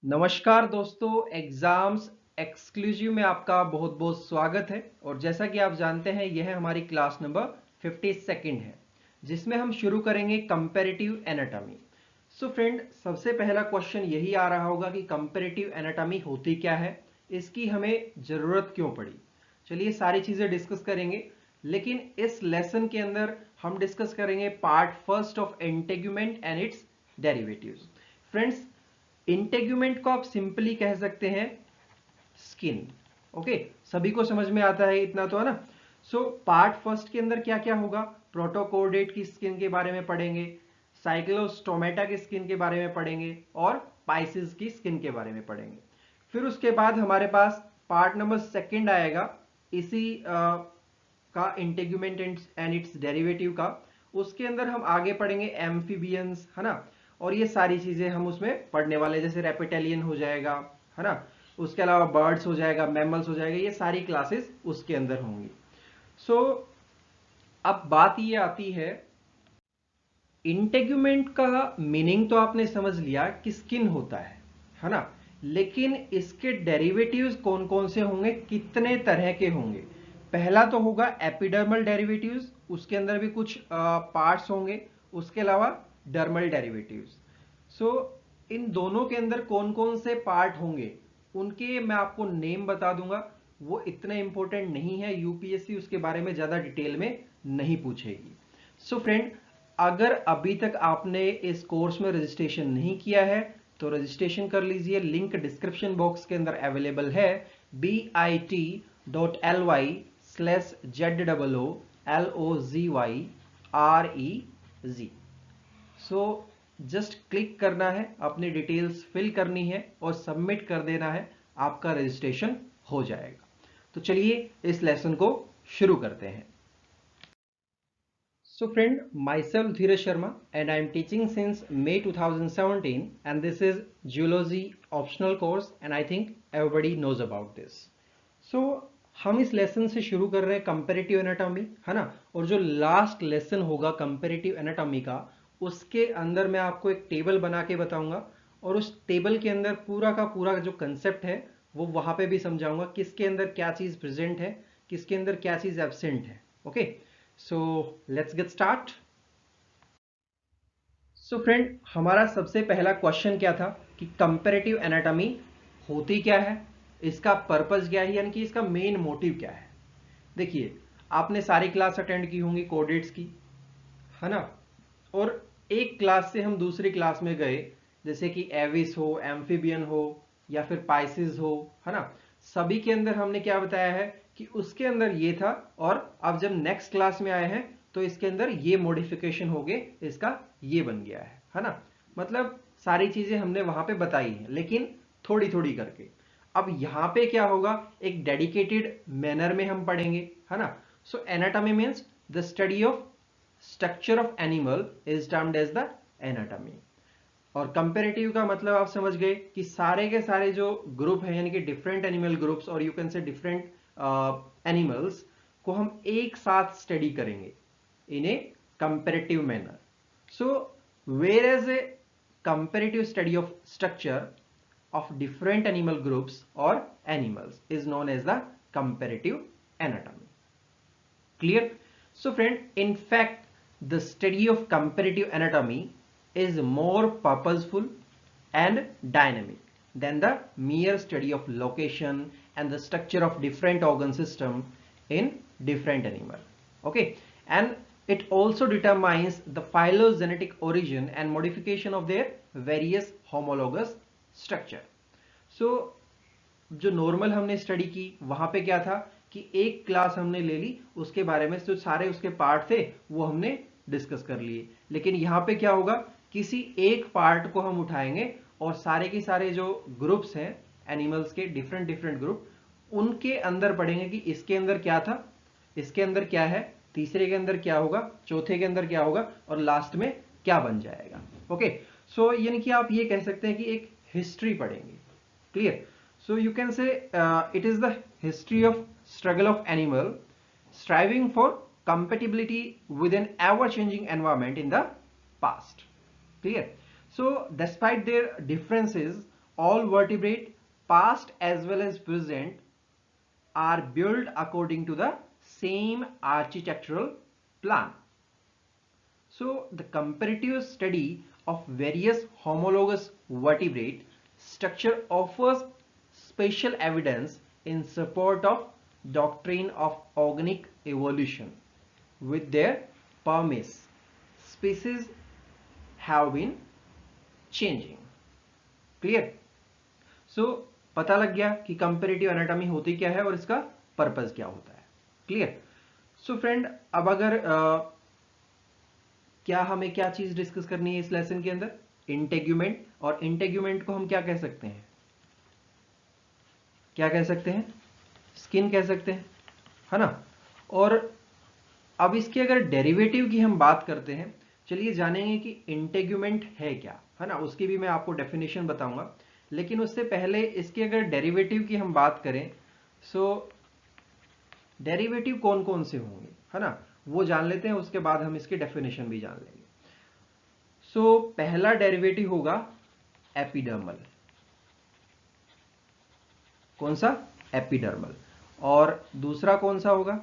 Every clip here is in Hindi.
नमस्कार दोस्तों, एग्जाम्स एक्सक्लूसिव में आपका बहुत बहुत स्वागत है। और जैसा कि आप जानते हैं, यह हमारी क्लास नंबर 52 है, जिसमें हम शुरू करेंगे कंपैरेटिव एनाटॉमी। सो फ्रेंड, सबसे पहला क्वेश्चन यही आ रहा होगा कि कंपैरेटिव एनाटॉमी होती क्या है, इसकी हमें ज़रूरत क्यों पड़ी। चलिए सारी चीज़ें डिस्कस करेंगे, लेकिन इस लेसन के अंदर हम डिस्कस करेंगे part first of integument and it's derivatives. Friends, integument को आप सिंपली कह सकते हैं स्किन। ओके, सभी को समझ में आता है इतना तो, है ना। सो पार्ट फर्स्ट के अंदर क्या क्या होगा, प्रोटोकोर्डेट की स्किन के बारे में पढ़ेंगे, साइक्लोस्टोमेटा की स्किन के बारे में पढ़ेंगे और पाइसिस की स्किन के बारे में पढ़ेंगे। फिर उसके बाद हमारे पास पार्ट नंबर सेकंड आएगा इसी का इंटेग्यूमेंट एंड इट्स डेरिवेटिव का। उसके अंदर हम आगे पढ़ेंगे एम्फीबियंस, है ना। और ये सारी चीजें हम उसमें पढ़ने वाले, जैसे रेप्टिलियन हो जाएगा, है ना। उसके अलावा बर्ड्स हो जाएगा, मैमल्स हो जाएगा, ये सारी क्लासेस उसके अंदर होंगी। सो अब बात ये आती है, इंटेग्यूमेंट का मीनिंग तो आपने समझ लिया कि स्किन होता है ना। लेकिन इसके डेरिवेटिव्स कौन कौन से होंगे, कितने तरह के होंगे। पहला तो होगा एपिडर्मल डेरिवेटिव्स, उसके अंदर भी कुछ पार्ट्स होंगे। उसके अलावा डर्मल डेरिवेटिव्स। सो इन दोनों के अंदर कौन कौन से पार्ट होंगे, उनके मैं आपको नेम बता दूंगा। वो इतने इंपॉर्टेंट नहीं है, यूपीएससी उसके बारे में ज्यादा डिटेल में नहीं पूछेगी। सो फ्रेंड, अगर अभी तक आपने इस कोर्स में रजिस्ट्रेशन नहीं किया है तो रजिस्ट्रेशन कर लीजिए, लिंक डिस्क्रिप्शन बॉक्स के अंदर अवेलेबल है, bit.ly/ZOOLOZYREZ। सो जस्ट क्लिक करना है, अपनी डिटेल्स फिल करनी है और सबमिट कर देना है, आपका रजिस्ट्रेशन हो जाएगा। तो चलिए इस लेसन को शुरू करते हैं। So friend, myself Dheeraj Sharma and I am teaching since May 2017 and this is Geology optional course and I think everybody knows about this. So हम इस लेसन से शुरू कर रहे हैं कंपैरेटिव एनाटॉमी, है ना। और जो लास्ट लेसन होगा कंपैरेटिव एनाटॉमी का, उसके अंदर मैं आपको एक टेबल बना के बताऊंगा और उस टेबल के अंदर पूरा का पूरा जो कंसेप्ट है वो वहां पे भी समझाऊंगा, किसके अंदर क्या चीज प्रेजेंट है, किसके अंदर क्या चीज एब्सेंट है। Okay, so let's get start. So friend, हमारा सबसे पहला क्वेश्चन क्या था कि कंपैरेटिव एनाटॉमी होती क्या है, इसका पर्पस क्या है, यानी कि इसका मेन मोटिव क्या है। देखिए, आपने सारी क्लास अटेंड की होंगी कोडेट्स की, है ना। और एक क्लास से हम दूसरी क्लास में गए, जैसे कि एविस हो, एम्फीबियन हो या फिर पाइसिस हो, है ना। सभी के अंदर हमने क्या बताया है कि उसके अंदर ये था, और अब जब नेक्स्ट क्लास में आए हैं तो इसके अंदर ये मॉडिफिकेशन हो गए, इसका ये बन गया है ना। मतलब सारी चीजें हमने वहां पे बताई हैं, लेकिन थोड़ी थोड़ी करके। अब यहां पे क्या होगा, एक डेडिकेटेड मैनर में हम पढ़ेंगे, है ना। So anatomy means the study of structure of animal is termed as the anatomy. और कंपेरेटिव का मतलब आप समझ गए कि सारे के सारे जो ग्रुप है, यानी कि डिफरेंट एनिमल ग्रुप्स और you can say different animals को हम एक साथ स्टडी करेंगे in a comparative manner. So whereas a comparative study of structure of different animal groups or animals is known as the comparative anatomy. Clear? So friend, in fact the study of comparative anatomy is more purposeful and dynamic than the mere study of location and the structure of different organ system in different animal. Okay, and it also determines the phylogenetic origin and modification of their various homologous structure. So जो नॉर्मल हमने स्टडी की वहां पे क्या था कि एक क्लास हमने ले ली, उसके बारे में जो सारे उसके पार्ट थे वो हमने डिस्कस कर लिए। लेकिन यहाँ पे क्या होगा, किसी एक पार्ट को हम उठाएंगे और सारे के सारे जो ग्रुप्स हैं एनिमल्स के, डिफरेंट डिफरेंट ग्रुप, उनके अंदर पढ़ेंगे कि इसके अंदर क्या था, इसके अंदर क्या है, तीसरे के अंदर क्या होगा, चौथे के अंदर क्या होगा और लास्ट में क्या बन जाएगा। ओके, सो यानी कि आप ये कह सकते हैं कि एक हिस्ट्री पढ़ेंगे। Clear? So you can say it is the history of struggle of animal striving for compatibility with an ever-changing environment in the past. Clear? So despite their differences, all vertebrate past as well as present are built according to the same architectural plan. So the comparative study of various homologous vertebrate structure offers special evidence in support of doctrine of organic evolution. With their premise, species have been changing. Clear? So पता लग गया कि कंपैरेटिव एनाटॉमी होती क्या है और इसका पर्पस क्या होता है. क्लियर? सो फ्रेंड, अब अगर क्या हमें क्या चीज डिस्कस करनी है इस लेसन के अंदर? इंटेग्यूमेंट. और इंटेग्यूमेंट को हम क्या कह सकते हैं? क्या कह सकते हैं? स्किन कह सकते हैं, है ना. और अब इसके अगर डेरिवेटिव की हम बात करते हैं, चलिए जानेंगे कि इंटेग्यूमेंट है क्या, है ना. उसकी भी मैं आपको डेफिनेशन बताऊंगा, लेकिन उससे पहले इसके अगर डेरिवेटिव की हम बात करें, सो डेरिवेटिव कौन कौन से होंगे, है ना, वो जान लेते हैं. उसके बाद हम इसकी डेफिनेशन भी जान लेंगे. सो पहला डेरिवेटिव होगा एपिडर्मल. कौन सा? एपिडर्मल. और दूसरा कौन सा होगा?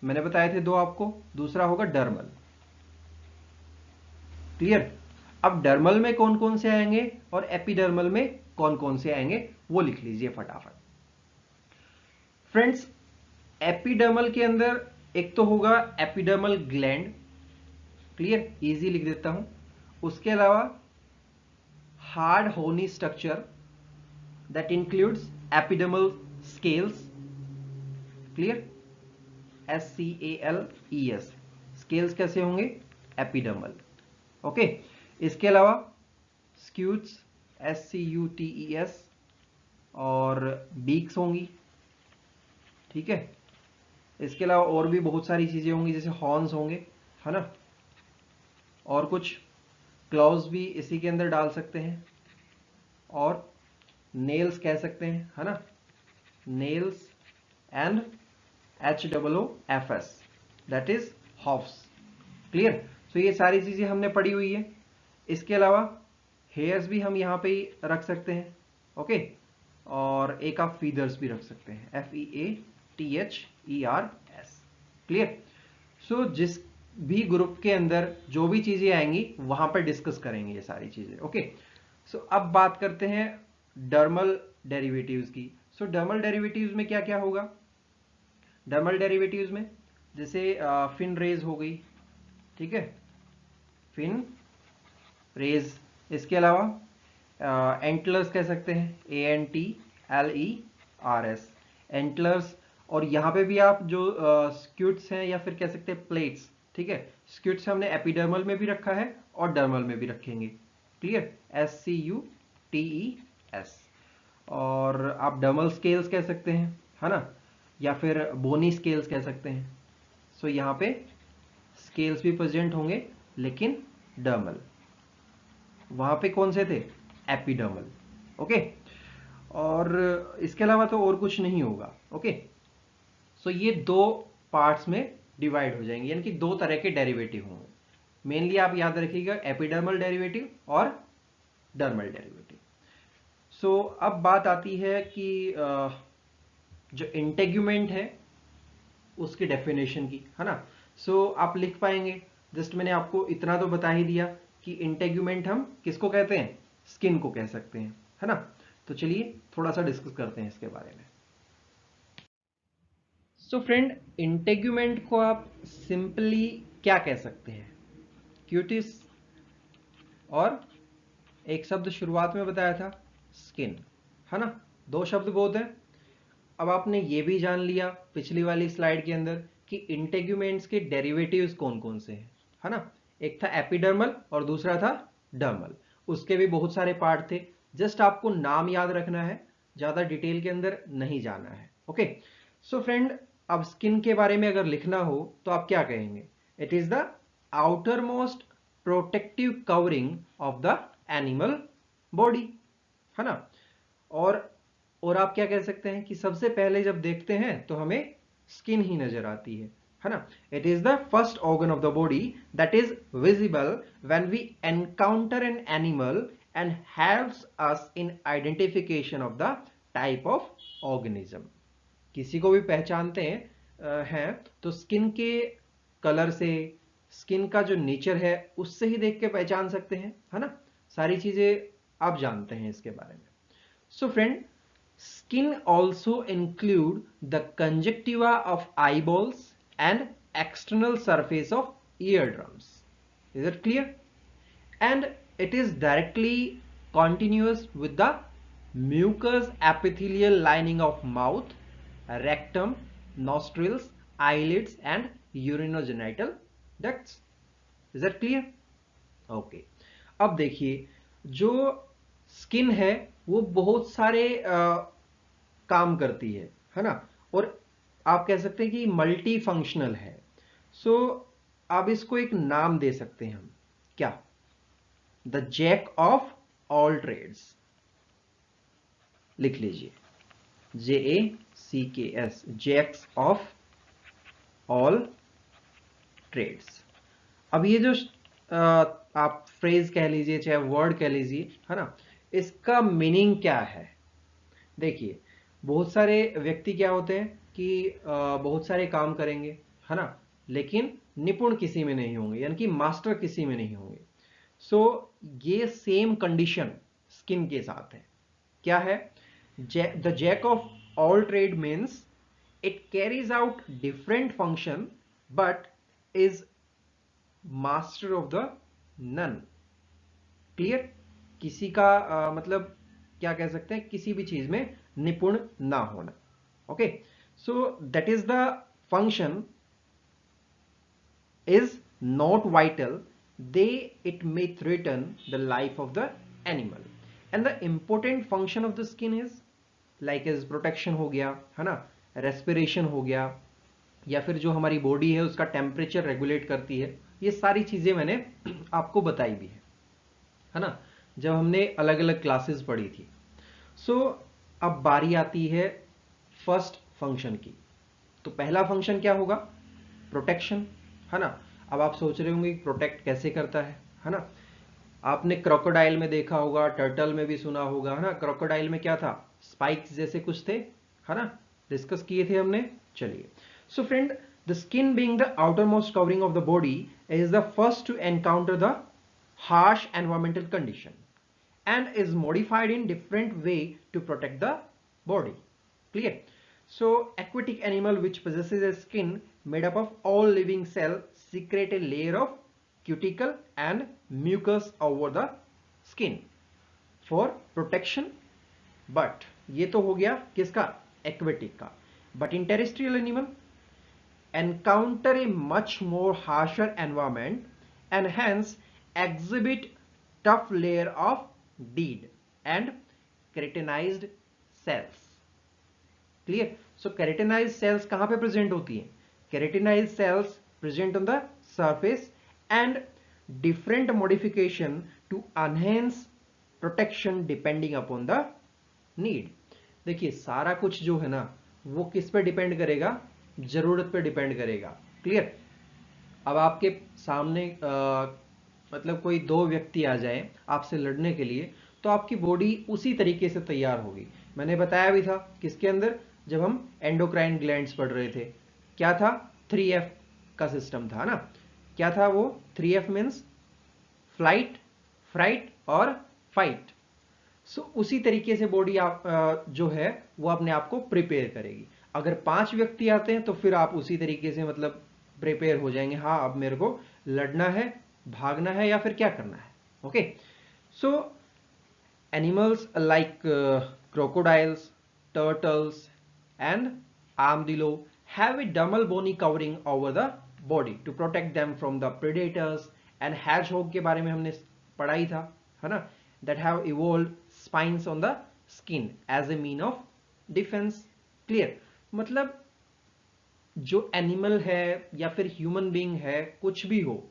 मैंने बताए थे दो आपको. दूसरा होगा डर्मल. क्लियर? अब डर्मल में कौन कौन से आएंगे और एपिडर्मल में कौन कौन से आएंगे वो लिख लीजिए फटाफट. फ्रेंड्स, एपिडर्मल के अंदर एक तो होगा एपिडर्मल ग्लैंड. क्लियर? इजी लिख देता हूं. उसके अलावा हार्ड होनी structure that includes epidermal scales. Clear? SCALES. Scales कैसे होंगे? एपिडर्मल. ओके. इसके अलावा स्क्यूट्स, SCUTES, और बीक्स होंगी. ठीक है? इसके अलावा और भी बहुत सारी चीजें होंगी, जैसे हॉर्न्स होंगे, है ना. और कुछ क्लॉज भी इसी के अंदर डाल सकते हैं. और नेल्स कह सकते हैं, है ना. Nails and HOOFs, that is hoofs. Clear? So ये सारी चीजें हमने पढ़ी हुई है. इसके अलावा हेयर्स भी हम यहाँ पे ही रख सकते हैं. ओके. और एक आप फीदर्स भी रख सकते हैं, FEATHERS. क्लियर? सो जिस भी ग्रुप के अंदर जो भी चीजें आएंगी वहां पर डिस्कस करेंगे ये सारी चीजें. ओके. सो अब बात करते हैं डर्मल डेरिवेटिव्स की. सो डर्मल डेरिवेटिव्स में क्या क्या होगा? डर्मल डेरिवेटिव्स में जैसे फिन रेज हो गई. ठीक है? Fin rays. इसके अलावा एंटलर्स कह सकते हैं, ANTLERS, एंटलर्स. और यहां पे भी आप जो स्क्यूट्स हैं या फिर कह सकते हैं प्लेट्स. ठीक है? स्क्यूट्स हमने एपिडर्मल में भी रखा है और डर्मल में भी रखेंगे. क्लियर? SCUTES. और आप डर्मल स्केल्स कह सकते हैं, है ना, या फिर बोनी स्केल्स कह सकते हैं. सो यहां पे स्केल्स भी प्रेजेंट होंगे, लेकिन डर्मल. वहां पे कौन से थे? एपिडर्मल. ओके. और इसके अलावा तो और कुछ नहीं होगा. ओके. सो ये दो पार्ट्स में डिवाइड हो जाएंगे, यानी कि दो तरह के डेरिवेटिव होंगे. मेनली आप याद रखिएगा एपिडर्मल डेरिवेटिव और डर्मल डेरिवेटिव. सो अब बात आती है कि जो इंटेग्यूमेंट है उसकी डेफिनेशन की, है ना. सो आप लिख पाएंगे. जस्ट मैंने आपको इतना तो बता ही दिया कि इंटेग्यूमेंट हम किसको कहते हैं? स्किन को कह सकते हैं, है ना. तो चलिए थोड़ा सा डिस्कस करते हैं इसके बारे में. सो फ्रेंड, इंटेग्यूमेंट को आप सिंपली क्या कह सकते हैं? क्यूटिस. और एक शब्द शुरुआत में बताया था, स्किन, है ना. दो शब्द बोध हैं. अब आपने ये भी जान लिया पिछली वाली स्लाइड के अंदर कि इंटेग्यूमेंट्स के डेरिवेटिव्स कौन कौन से हैं, है ना. एक था एपिडर्मल और दूसरा था डर्मल. उसके भी बहुत सारे पार्ट थे. जस्ट आपको नाम याद रखना है, ज्यादा डिटेल के अंदर नहीं जाना है. ओके. सो फ्रेंड, अब स्किन के बारे में अगर लिखना हो तो आप क्या कहेंगे? It is the outer most protective covering of the animal body, है ना. और आप क्या कह सकते हैं कि सबसे पहले जब देखते हैं तो हमें स्किन ही नजर आती है ना. It is the first organ of the body that is visible when we encounter an animal and helps us in identification of the type of organism. किसी को भी पहचानते हैं तो स्किन के कलर से, स्किन का जो नेचर है उससे ही देख के पहचान सकते हैं, है ना। सारी चीजें आप जानते हैं इसके बारे में। So friend, skin also include the conjunctiva of eyeballs and external surface of eardrums. Is it clear? And it is directly continuous with the mucous epithelial lining of mouth, rectum, nostrils, eyelids and urinogenital ducts. Is that clear? Okay. अब देखिए, जो स्किन है वो बहुत सारे काम करती है ना, और आप कह सकते हैं कि मल्टी फंक्शनल है। सो अब इसको एक नाम दे सकते हैं हम, क्या? The jack of all trades. लिख लीजिए, JACKS, jacks of all trades. अब ये जो आप फ्रेज कह लीजिए चाहे वर्ड कह लीजिए, है ना, इसका मीनिंग क्या है? देखिए, बहुत सारे व्यक्ति क्या होते हैं कि बहुत सारे काम करेंगे, है ना, लेकिन निपुण किसी में नहीं होंगे, यानी कि मास्टर किसी में नहीं होंगे। सो ये सेम कंडीशन स्किन के साथ है। क्या है? The jack of all trade means it carries out different function but is master of the none. Clear? किसी का मतलब क्या कह सकते हैं, किसी भी चीज में निपुण ना होना। Okay, so that is the function is not vital, it may threaten the life of the animal. And the important function of the skin is like is protection हो गया, है ना, respiration हो गया, या फिर जो हमारी बॉडी है उसका टेम्परेचर रेगुलेट करती है। ये सारी चीजें मैंने आपको बताई भी है ना, जब हमने अलग अलग क्लासेस पढ़ी थी। सो अब बारी आती है फर्स्ट फंक्शन की। तो पहला फंक्शन क्या होगा? प्रोटेक्शन, है ना। अब आप सोच रहे होंगे प्रोटेक्ट कैसे करता है ना। आपने क्रोकोडाइल में देखा होगा, टर्टल में भी सुना होगा, है ना। क्रोकोडाइल में क्या था? स्पाइक्स जैसे कुछ थे, है ना, डिस्कस किए थे हमने। चलिए, so friend, the skin being the outermost covering of the body is the first to encounter द harsh environmental condition and is modified in different way to protect the body. Clear? So aquatic animal which possesses a skin made up of all living cells secrete a layer of cuticle and mucus over the skin for protection. But ये तो हो गया किसका? Aquatic का. But in terrestrial animal encounter a much more harsher environment and hence exhibit tough layer of dead and keratinized cells. Clear? So keratinized cells कहाँ पे present होती हैं? Keratinized cells present on the surface and different modification to enhance protection depending upon the need. देखिए, सारा कुछ जो है ना वो किस पे डिपेंड करेगा? जरूरत पे डिपेंड करेगा। क्लियर? अब आपके सामने मतलब कोई दो व्यक्ति आ जाए आपसे लड़ने के लिए, तो आपकी बॉडी उसी तरीके से तैयार होगी। मैंने बताया भी था किसके अंदर, जब हम एंडोक्राइन ग्लैंड्स पढ़ रहे थे, क्या था? 3F का सिस्टम था ना। क्या था वो? 3F मीन्स फ्लाइट, फ्राइट और फाइट। सो उसी तरीके से बॉडी आप जो है वो अपने आप को प्रिपेयर करेगी। अगर 5 व्यक्ति आते हैं तो फिर आप उसी तरीके से मतलब प्रिपेयर हो जाएंगे, हाँ अब मेरे को लड़ना है, भागना है या फिर क्या करना है। Okay, so animals like crocodiles, turtles and आर्madillo have a double bony covering over the body to protect them from the predators. and hedgehog के बारे में हमने पढ़ा ही था, है ना, that have evolved spines on the skin as a mean of defense. Clear? मतलब जो एनिमल है या फिर ह्यूमन बीइंग है, कुछ भी हो,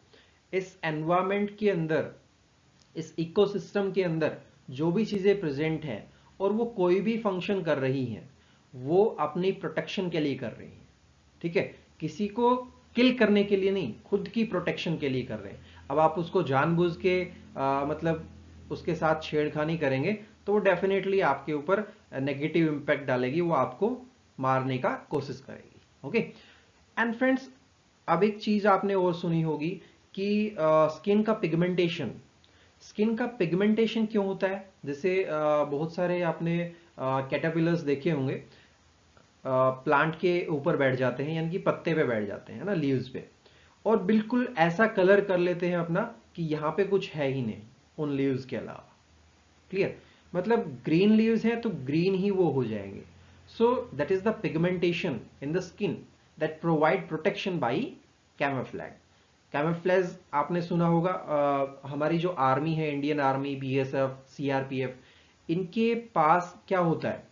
इस एनवायरमेंट के अंदर, इस इकोसिस्टम के अंदर जो भी चीजें प्रेजेंट हैं और वो कोई भी फंक्शन कर रही हैं, वो अपनी प्रोटेक्शन के लिए कर रही हैं। ठीक है, किसी को किल करने के लिए नहीं, खुद की प्रोटेक्शन के लिए कर रहे हैं। अब आप उसको जानबूझ के मतलब उसके साथ छेड़खानी करेंगे तो वो डेफिनेटली आपके ऊपर नेगेटिव इंपैक्ट डालेगी, वो आपको मारने का कोशिश करेगी। ओके एंड फ्रेंड्स, अब एक चीज आपने और सुनी होगी कि स्किन का पिगमेंटेशन क्यों होता है। जैसे बहुत सारे आपने कैटरपिलर्स देखे होंगे, प्लांट के ऊपर बैठ जाते हैं, यानी कि पत्ते पे बैठ जाते हैं ना, लीव्स पे, और बिल्कुल ऐसा कलर कर लेते हैं अपना कि यहाँ पे कुछ है ही नहीं उन लीव्स के अलावा। क्लियर, मतलब ग्रीन लीव्स हैं तो ग्रीन ही वो हो जाएंगे। So that is the pigmentation in the skin that provide protection by camouflage. Camouflage आपने सुना होगा, हमारी जो आर्मी है, इंडियन आर्मी, बीएसएफ, सीआरपीएफ, इनके पास क्या होता है,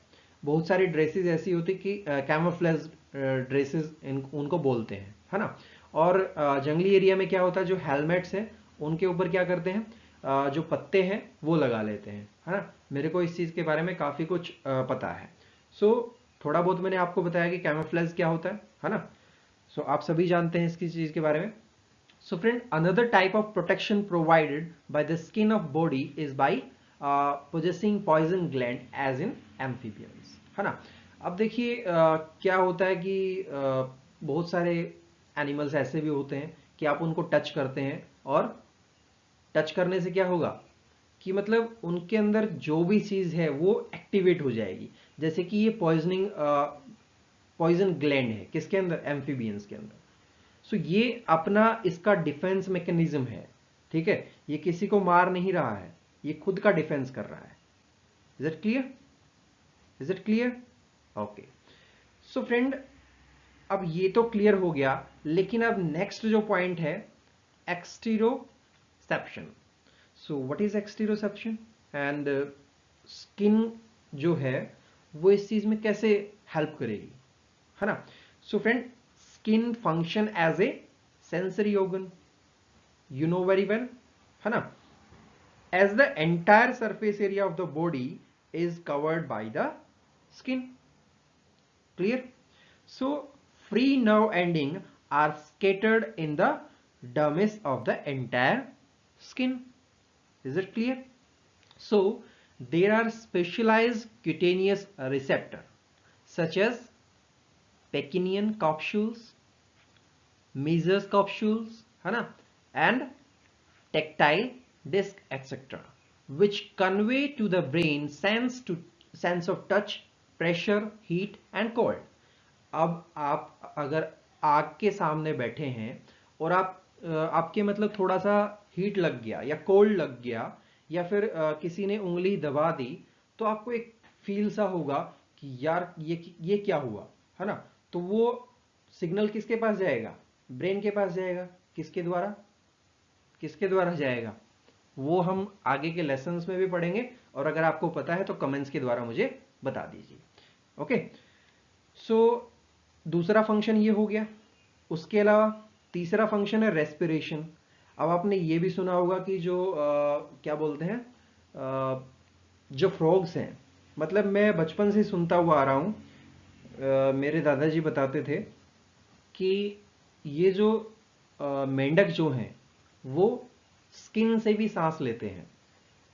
बहुत सारी ड्रेसेस ऐसी होती कि कैमोफ्लेज ड्रेसेस उनको बोलते हैं, है ना। और जंगली एरिया में क्या होता है, जो हेलमेट्स हैं उनके ऊपर क्या करते हैं, जो पत्ते हैं वो लगा लेते हैं, है ना। मेरे को इस चीज के बारे में काफी कुछ पता है। सो थोड़ा बहुत मैंने आपको बताया कि कैमोफ्लेज क्या होता है ना। सो आप सभी जानते हैं इसकी चीज के बारे में। So friend, another type of protection provided by the skin of body is by possessing poison gland as in amphibians, है ना। अब देखिए क्या होता है कि बहुत सारे एनिमल्स ऐसे भी होते हैं कि आप उनको टच करते हैं, और टच करने से क्या होगा कि मतलब उनके अंदर जो भी चीज है वो एक्टिवेट हो जाएगी। जैसे कि ये पॉइजन ग्लैंड है किसके अंदर, एम्फीबियंस के अंदर। सो ये अपना इसका डिफेंस मैकेनिज्म है, ठीक है। ये किसी को मार नहीं रहा है, ये खुद का डिफेंस कर रहा है। Is it clear, is it clear? Okay. So friend, अब ये तो क्लियर हो गया, लेकिन अब नेक्स्ट जो पॉइंट है, exteroception. So what is exteroception, and skin जो है वो इस चीज में कैसे हेल्प करेगी, है ना। So friend, skin function as a sensory organ, you know very well, है ना। as the entire surface area of the body is covered by the skin, clear। so free nerve ending are scattered in the dermis of the entire skin, is it clear? so there are specialized cutaneous receptor such as Pacinian capsules, Measles capsules, है ना, and tactile disc etc., which convey to the brain sense of touch, pressure, heat and cold. अब आप अगर आग के सामने बैठे हैं और आपके मतलब थोड़ा सा हीट लग गया या कोल्ड लग गया, या फिर किसी ने उंगली दबा दी, तो आपको एक फील सा होगा कि यार ये क्या हुआ, है ना। तो वो सिग्नल किसके पास जाएगा, ब्रेन के पास जाएगा। किसके द्वारा, किसके द्वारा जाएगा, वो हम आगे के लेसन्स में भी पढ़ेंगे, और अगर आपको पता है तो कमेंट्स के द्वारा मुझे बता दीजिए। ओके, सो दूसरा फंक्शन ये हो गया। उसके अलावा तीसरा फंक्शन है रेस्पिरेशन। अब आपने ये भी सुना होगा कि जो क्या बोलते हैं, जो फ्रॉग्स हैं, मतलब मैं बचपन से सुनता हुआ आ रहा हूं, मेरे दादाजी बताते थे कि ये जो मेंढक जो हैं वो स्किन से भी सांस लेते हैं।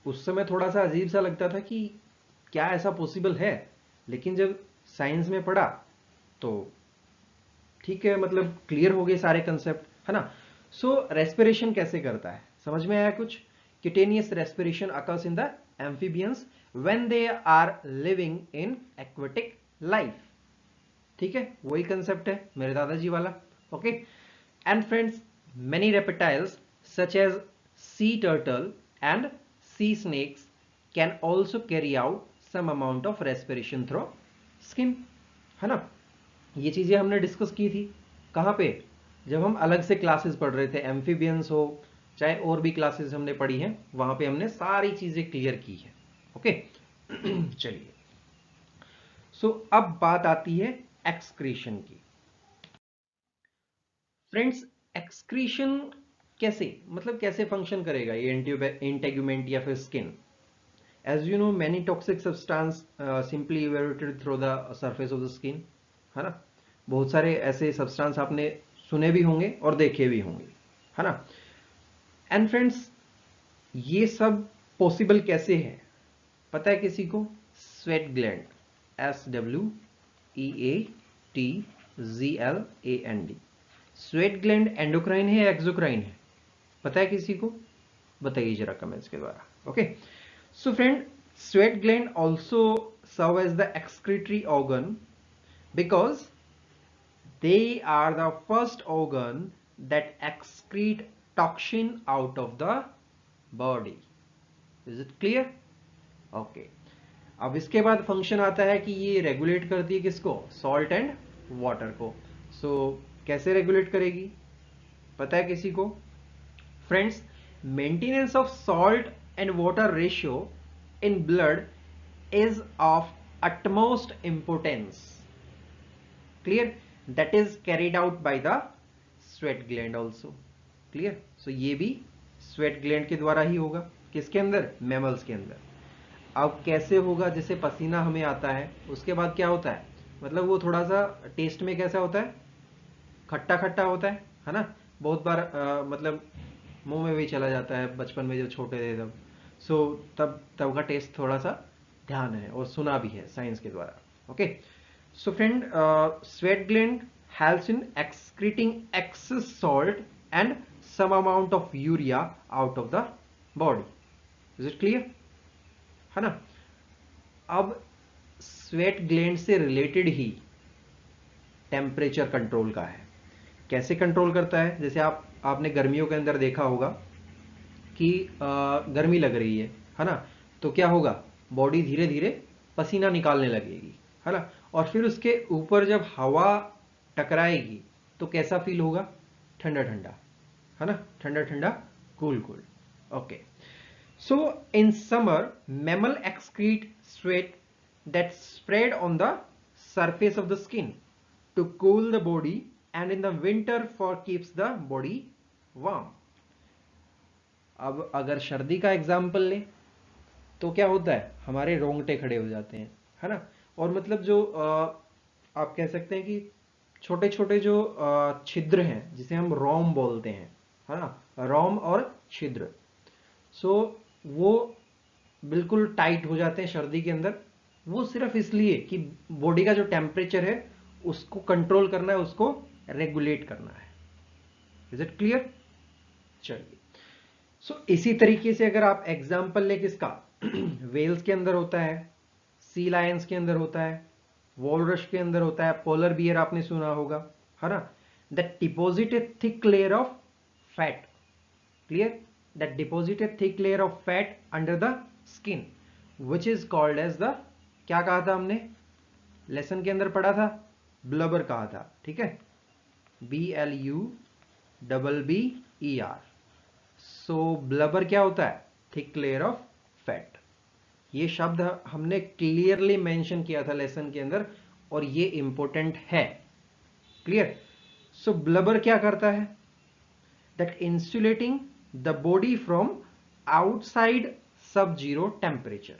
उस समय थोड़ा सा अजीब सा लगता था कि क्या ऐसा पॉसिबल है, लेकिन जब साइंस में पढ़ा तो ठीक है, मतलब क्लियर हो गए सारे कंसेप्ट, है ना। सो रेस्पिरेशन कैसे करता है, समझ में आया कुछ। Cutaneous respiration occurs in the amphibians when they are living in aquatic life, ठीक है, वही कंसेप्ट है मेरे दादाजी वाला। Okay and friends, many reptiles such as sea turtle and sea snakes can also carry out some amount of respiration through skin, है ना। ये चीजें हमने डिस्कस की थी कहां पे, जब हम अलग से क्लासेस पढ़ रहे थे, एम्फीबियंस हो चाहे और भी क्लासेस हमने पढ़ी हैं, वहां पे हमने सारी चीजें क्लियर की है। ओके चलिए, सो अब बात आती है एक्सक्रीशन की। फ्रेंड्स, एक्सक्रीशन कैसे, मतलब कैसे फंक्शन करेगा ये इंटेगुमेंट या फिर skin. As you know, many toxic substance simply evaporated through the surface of the skin, है ना। बहुत सारे ऐसे सब्सटेंस आपने सुने भी होंगे और देखे भी होंगे, है ना। एंड फ्रेंड्स, ये सब पॉसिबल कैसे है पता है किसी को? Sweat gland, SWEATGLAND। Sweat gland endocrine है या एक्सोक्राइन है पता है किसी को? बताइए जरा कमेंट्स के द्वारा। Okay, so friend, sweat gland also serve as the excretory organ because they are the first organ that excrete toxin out of the body. Is it clear? Okay. अब इसके बाद फंक्शन आता है कि ये रेगुलेट करती है किसको? सॉल्ट एंड वाटर को। सो कैसे रेगुलेट करेगी पता है किसी को? Friends, maintenance of salt and water ratio in blood is of utmost importance. Clear? That is carried out by the sweat gland also. Clear? So ये भी sweat gland के द्वारा ही होगा। किसके अंदर? मैमल्स के अंदर। अब कैसे होगा? जैसे पसीना हमें आता है उसके बाद क्या होता है, मतलब वो थोड़ा सा टेस्ट में कैसा होता है? खट्टा खट्टा होता है ना? बहुत बार मतलब मुंह में भी चला जाता है, बचपन में जब छोटे थे तब। सो तब का टेस्ट थोड़ा सा ध्यान है और सुना भी है साइंस के द्वारा। Okay, so friend, sweat gland helps in excreting excess salt and some amount of urea out of the body. Is it clear? है ना? अब स्वेट ग्लैंड से रिलेटेड ही टेम्परेचर कंट्रोल का है। कैसे कंट्रोल करता है? जैसे आपने गर्मियों के अंदर देखा होगा कि गर्मी लग रही है ना? तो क्या होगा? बॉडी धीरे धीरे पसीना निकालने लगेगी, है ना? और फिर उसके ऊपर जब हवा टकराएगी तो कैसा फील होगा? ठंडा ठंडा, है ना? ठंडा ठंडा, cool cool. Okay, so in summer mammal excrete sweat that spread on the surface of the skin to cool the body, and in the winter for keeps the body warm. अब अगर सर्दी का एग्जाम्पल लें तो क्या होता है? हमारे रोंगटे खड़े हो जाते हैं, है ना? और मतलब जो आप कह सकते हैं कि छोटे छोटे जो छिद्र हैं जिसे हम रोम बोलते हैं, है ना? रोम और छिद्र, सो वो बिल्कुल टाइट हो जाते हैं सर्दी के अंदर। वो सिर्फ इसलिए कि बॉडी का जो टेम्परेचर है उसको कंट्रोल करना है, उसको रेगुलेट करना है। Is it clear? चलिए, सो इसी तरीके से अगर आप एग्जांपल ले किसका? वेल्स के अंदर होता है, सी लायंस के अंदर होता है, वॉलरस के अंदर होता है, पोलर बियर आपने सुना होगा, है ना? That deposit a thick layer of fat. Clear? That deposit a thick layer of fat under the skin which is called as the, क्या कहा था हमने लेसन के अंदर पढ़ा था? ब्लबर कहा था, ठीक है? BLUBBER। सो ब्लबर क्या होता है? Thick layer of fat. ये शब्द हमने क्लियरली मेंशन किया था लेसन के अंदर और ये इंपॉर्टेंट है। क्लियर? सो ब्लबर क्या करता है? That insulating the body from outside सब जीरो टेम्परेचर,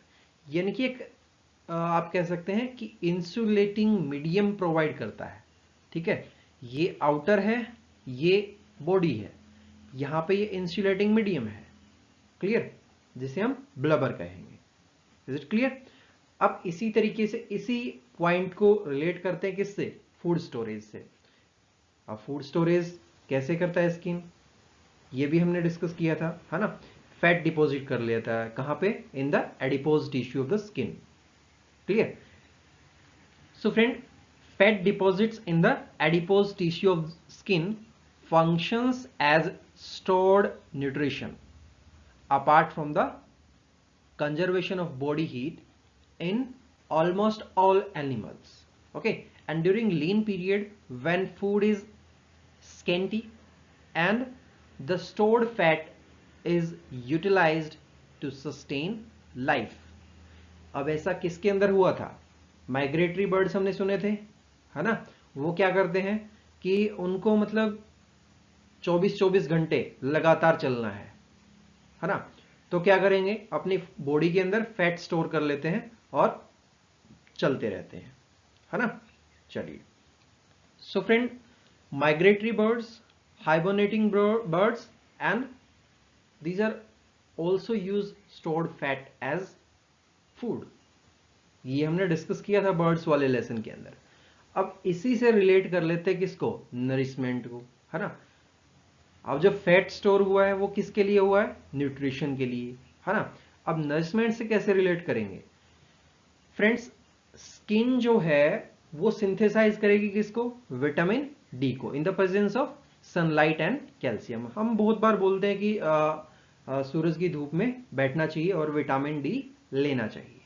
यानी कि एक आप कह सकते हैं कि इंसुलेटिंग मीडियम प्रोवाइड करता है, ठीक है? ये आउटर है, ये बॉडी है, यहां पे ये इंसुलेटिंग मीडियम है। क्लियर? जिसे हम ब्लबर कहेंगे। Is it clear? अब इसी तरीके से इसी पॉइंट को रिलेट करते हैं किससे? फूड स्टोरेज से। अब फूड स्टोरेज कैसे करता है स्किन? ये भी हमने डिस्कस किया था, है ना? फैट डिपॉजिट कर लेता है कहां पे? In the adipose tissue of the skin. Clear? So friend, fat deposits in the adipose tissue of skin functions as stored nutrition apart from the conservation of body heat in almost all animals. Okay, and during lean period when food is scanty and the stored fat is utilized to sustain life. अब ऐसा किसके अंदर हुआ था? माइग्रेटरी बर्ड्स हमने सुने थे, है ना? वो क्या करते हैं कि उनको मतलब 24-24 घंटे लगातार चलना है ना? तो क्या करेंगे? अपनी बॉडी के अंदर फैट स्टोर कर लेते हैं और चलते रहते हैं, है ना? चलिए, so friend, migratory birds, hibernating birds and these are also use stored fat as food. ये हमने डिस्कस किया था बर्ड्स वाले लेसन के अंदर। अब इसी से रिलेट कर लेते हैं किसको, नरिशमेंट को, है ना। अब जो फैट स्टोर हुआ है वो किसके लिए हुआ है, न्यूट्रिशन के लिए, है ना। अब नरिशमेंट से कैसे रिलेट करेंगे फ्रेंड्स, स्किन जो है वो सिंथेसाइज करेगी किसको, विटामिन डी को, in the presence of sunlight and calcium. हम बहुत बार बोलते हैं कि सूरज की धूप में बैठना चाहिए और विटामिन डी लेना चाहिए,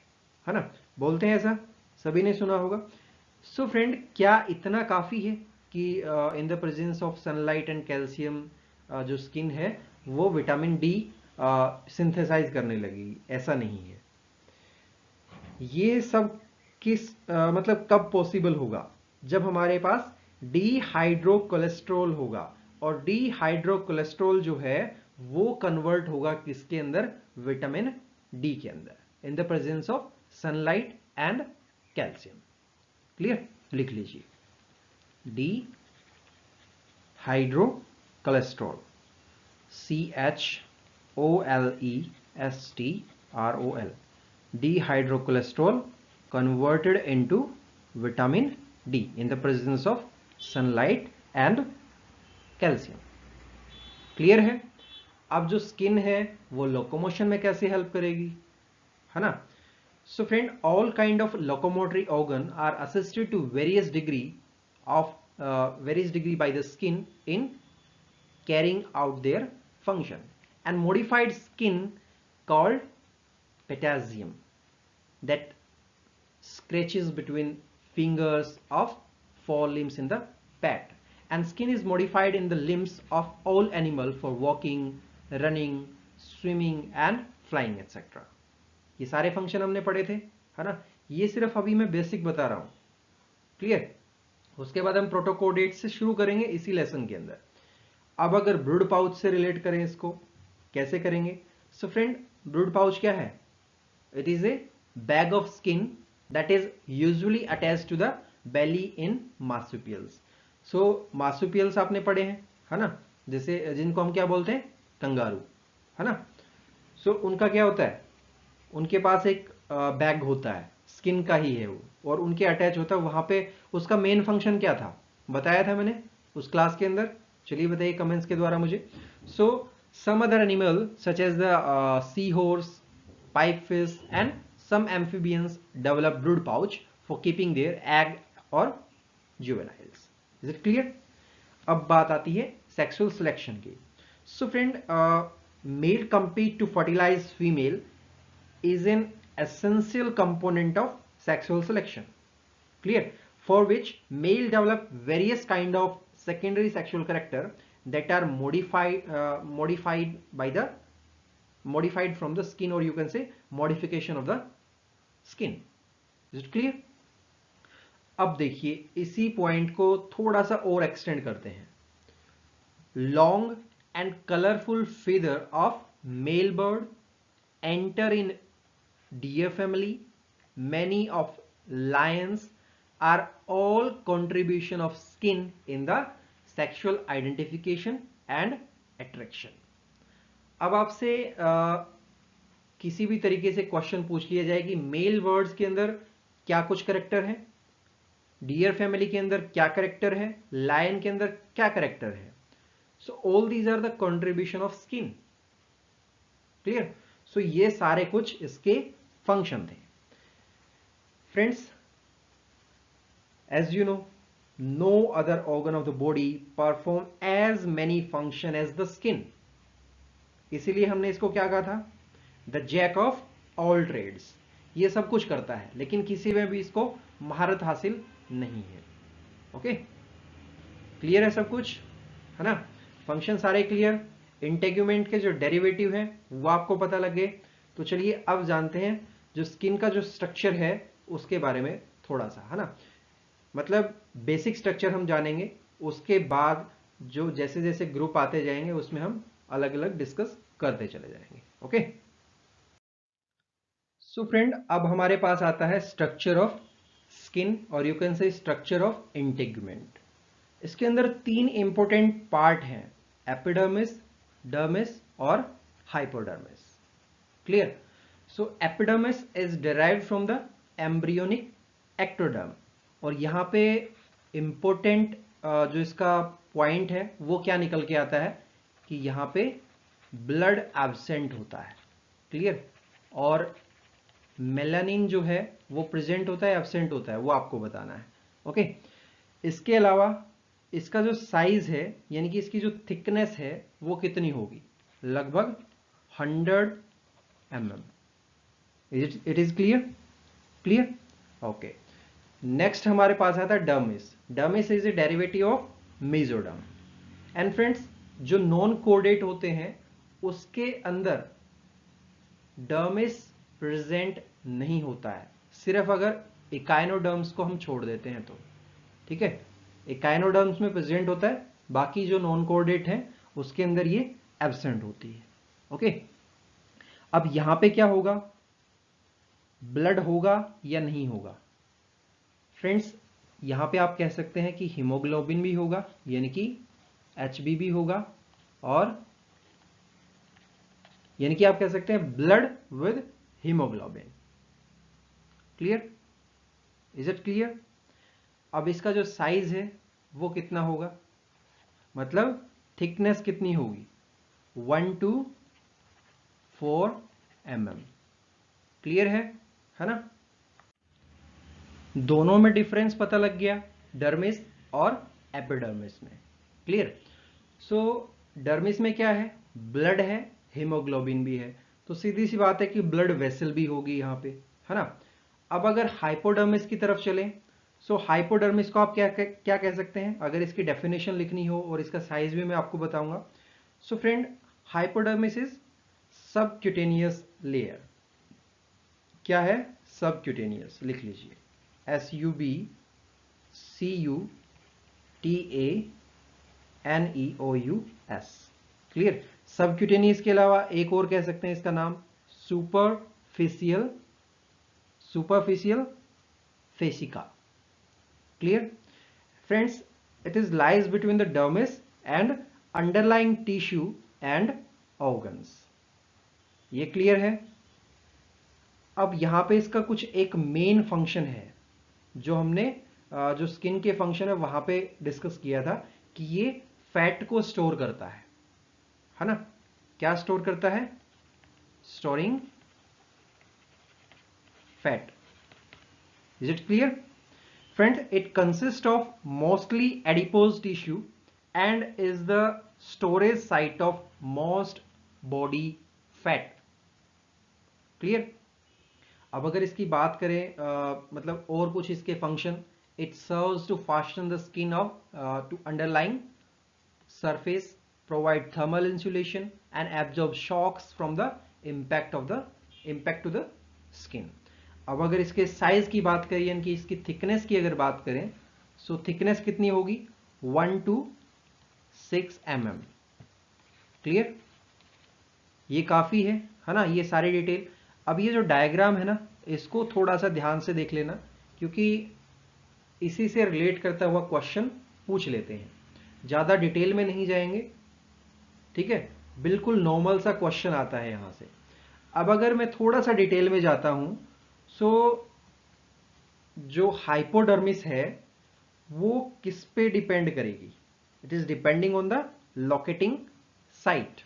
है ना, बोलते हैं ऐसा, सभी ने सुना होगा। सो फ्रेंड, क्या इतना काफी है कि in the presence of sunlight and calcium जो स्किन है वो विटामिन डी सिंथेसाइज करने लगेगी? ऐसा नहीं है। ये सब किस मतलब कब पॉसिबल होगा, जब हमारे पास डीहाइड्रो कोलेस्ट्रॉल होगा, और डीहाइड्रो कोलेस्ट्रॉल जो है वो कन्वर्ट होगा किसके अंदर, विटामिन डी के अंदर, in the presence of sunlight and calcium. Clear, लिख लीजिए, D hydro cholesterol, CHOLESTROL, dehydrocholesterol converted into vitamin D in the presence of sunlight and calcium। Clear है। अब जो स्किन है वो लोकोमोशन में कैसे हेल्प करेगी, है ना। So friend, all kind of locomotory organ are assisted to various degree by the skin in carrying out their function, and modified skin called potassium that scratches between fingers of four limbs in the pet, and skin is modified in the limbs of all animal for walking, running, swimming and flying etc। ये सारे फंक्शन हमने पढ़े थे, है ना। ये सिर्फ अभी मैं बेसिक बता रहा हूं। क्लियर, उसके बाद हम प्रोटोकोडेट से शुरू करेंगे इसी लेसन के अंदर। अब अगर ब्रूड पाउच से रिलेट करें इसको, कैसे करेंगे। सो फ्रेंड, ब्रूड पाउच क्या है, it is a bag of skin that is usually attached to the belly in marsupials. So marsupials आपने पढ़े हैं, है ना, जैसे जिनको हम क्या बोलते हैं, कंगारू, है ना। सो उनका क्या होता है, उनके पास एक बैग होता है, स्किन का ही है वो, और उनके अटैच होता है वहां पे। उसका मेन फंक्शन क्या था, बताया था मैंने उस क्लास के अंदर, चलिए बताइए कमेंट्स के द्वारा मुझे। So some other animal such as the sea horse, pipe fish and some amphibians develop brood pouch for keeping their egg और जुवेनाइल्स। Is it clear. अब बात आती है सेक्सुअल सिलेक्शन की। So friend, male compete to fertilize female is an essential component of sexual selection, clear, for which male develop various kind of secondary sexual character that are modified from the skin, or you can say modification of the skin। is it clear। अब देखिए इसी पॉइंट को थोड़ा सा और एक्सटेंड करते हैं। Long and colorful feather of male bird enter in deer family. Many of lions are all contribution of skin in the sexual identification and attraction। अब आपसे किसी भी तरीके से क्वेश्चन पूछ लिया जाए कि मेल बर्ड्स के अंदर क्या कुछ करेक्टर है, डियर फैमिली के अंदर क्या करेक्टर है, लायन के अंदर क्या करेक्टर है। So all these are the contribution of skin, clear। So ये सारे कुछ इसके फंक्शन थे। Friends, as you know, no other organ of the body perform as many function as the skin। इसीलिए हमने इसको क्या कहा था, the jack of all trades। ये सब कुछ करता है लेकिन किसी में भी इसको महारत हासिल नहीं है। ओके, क्लियर है सब कुछ, है ना। फंक्शन सारे क्लियर। इंटेग्यूमेंट के जो डेरिवेटिव हैं वो आपको पता लग गए। तो चलिए अब जानते हैं जो स्किन का जो स्ट्रक्चर है उसके बारे में थोड़ा सा, है ना। मतलब बेसिक स्ट्रक्चर हम जानेंगे, उसके बाद जो जैसे जैसे ग्रुप आते जाएंगे उसमें हम अलग अलग डिस्कस करते चले जाएंगे। ओके, सो फ्रेंड, अब हमारे पास आता है स्ट्रक्चर ऑफ स्किन, और यू कैन से स्ट्रक्चर ऑफ इंटेग्यूमेंट। इसके अंदर तीन इंपॉर्टेंट पार्ट हैं, एपिडर्मिस, डर्मिस और hypodermis. Clear? So epidermis is derived from the embryonic ectoderm. और यहाँ पे इंपॉर्टेंट जो इसका पॉइंट है वो क्या निकल के आता है कि यहाँ पे ब्लड एब्सेंट होता है। क्लियर? और मेलानिन जो है वो प्रेजेंट होता है, एब्सेंट होता है, वो आपको बताना है। ओके, इसके अलावा इसका जो साइज है यानी कि इसकी जो थिकनेस है वो कितनी होगी? लगभग 100 mm। It is clear? Clear? Okay, next हमारे पास आता है dermis. Dermis is a derivative of mesoderm. And friends, जो नॉन कोडेट होते हैं उसके अंदर डर्मिस प्रेजेंट नहीं होता है, सिर्फ अगर इकाइनोडर्म्स को हम छोड़ देते हैं तो। ठीक है, इकाइनोडर्म्स में प्रेजेंट होता है, बाकी जो नॉन कोऑर्डिनेट है उसके अंदर ये एब्सेंट होती है। ओके, अब यहां पे क्या होगा? ब्लड होगा या नहीं होगा? फ्रेंड्स, यहां पे आप कह सकते हैं कि हीमोग्लोबिन भी होगा यानी कि HB भी होगा, और यानी कि आप कह सकते हैं blood with haemoglobin. Clear? Is it clear? अब इसका जो साइज है वो कितना होगा, मतलब थिकनेस कितनी होगी? 1 to 4 mm। क्लियर है ना? दोनों में डिफरेंस पता लग गया, डर्मिस और एपिडर्मिस में। क्लियर? सो डर्मिस में क्या है? ब्लड है, हीमोग्लोबिन भी है, तो सीधी सी बात है कि ब्लड वेसल भी होगी यहां पे, है ना? अब अगर हाइपोडर्मिस की तरफ चलें, सो हाइपोडर्मिस को आप क्या कह सकते हैं? अगर इसकी डेफिनेशन लिखनी हो और इसका साइज भी मैं आपको बताऊंगा। So friend, hypodermis is subcutaneous layer. क्या है? सबक्यूटेनियस, लिख लीजिए, SUBCUTANEOUS। क्लियर? सबक्यूटेनियस के अलावा एक और कह सकते हैं इसका नाम, superficial fascia. Clear? Friends, it is lies between the dermis and underlying tissue and organs। ये क्लियर है? अब यहां पे इसका कुछ एक मेन फंक्शन है जो हमने जो स्किन के फंक्शन है वहां पे डिस्कस किया था कि ये फैट को स्टोर करता है ना? क्या स्टोर करता है? Storing fat. Is it clear? Friends, it consists of mostly adipose tissue and is the storage site of most body fat। Clear? अब अगर इसकी बात करें मतलब और कुछ इसके function, it serves to fasten the skin of to underlying surface, provide thermal insulation and absorb shocks from the impact to the skin। अब अगर इसके साइज की बात करें यानी कि इसकी थिकनेस की अगर बात करें, सो थिकनेस कितनी होगी? 1 to 6 mm। क्लियर? ये काफी है ना? ये सारी डिटेल। अब ये जो डायग्राम है ना, इसको थोड़ा सा ध्यान से देख लेना, क्योंकि इसी से रिलेट करता हुआ क्वेश्चन पूछ लेते हैं। ज्यादा डिटेल में नहीं जाएंगे, ठीक है? बिल्कुल नॉर्मल सा क्वेश्चन आता है यहां से। अब अगर मैं थोड़ा सा डिटेल में जाता हूं, सो जो हाइपोडर्मिस है वो किस पे डिपेंड करेगी? It is depending on the locating site.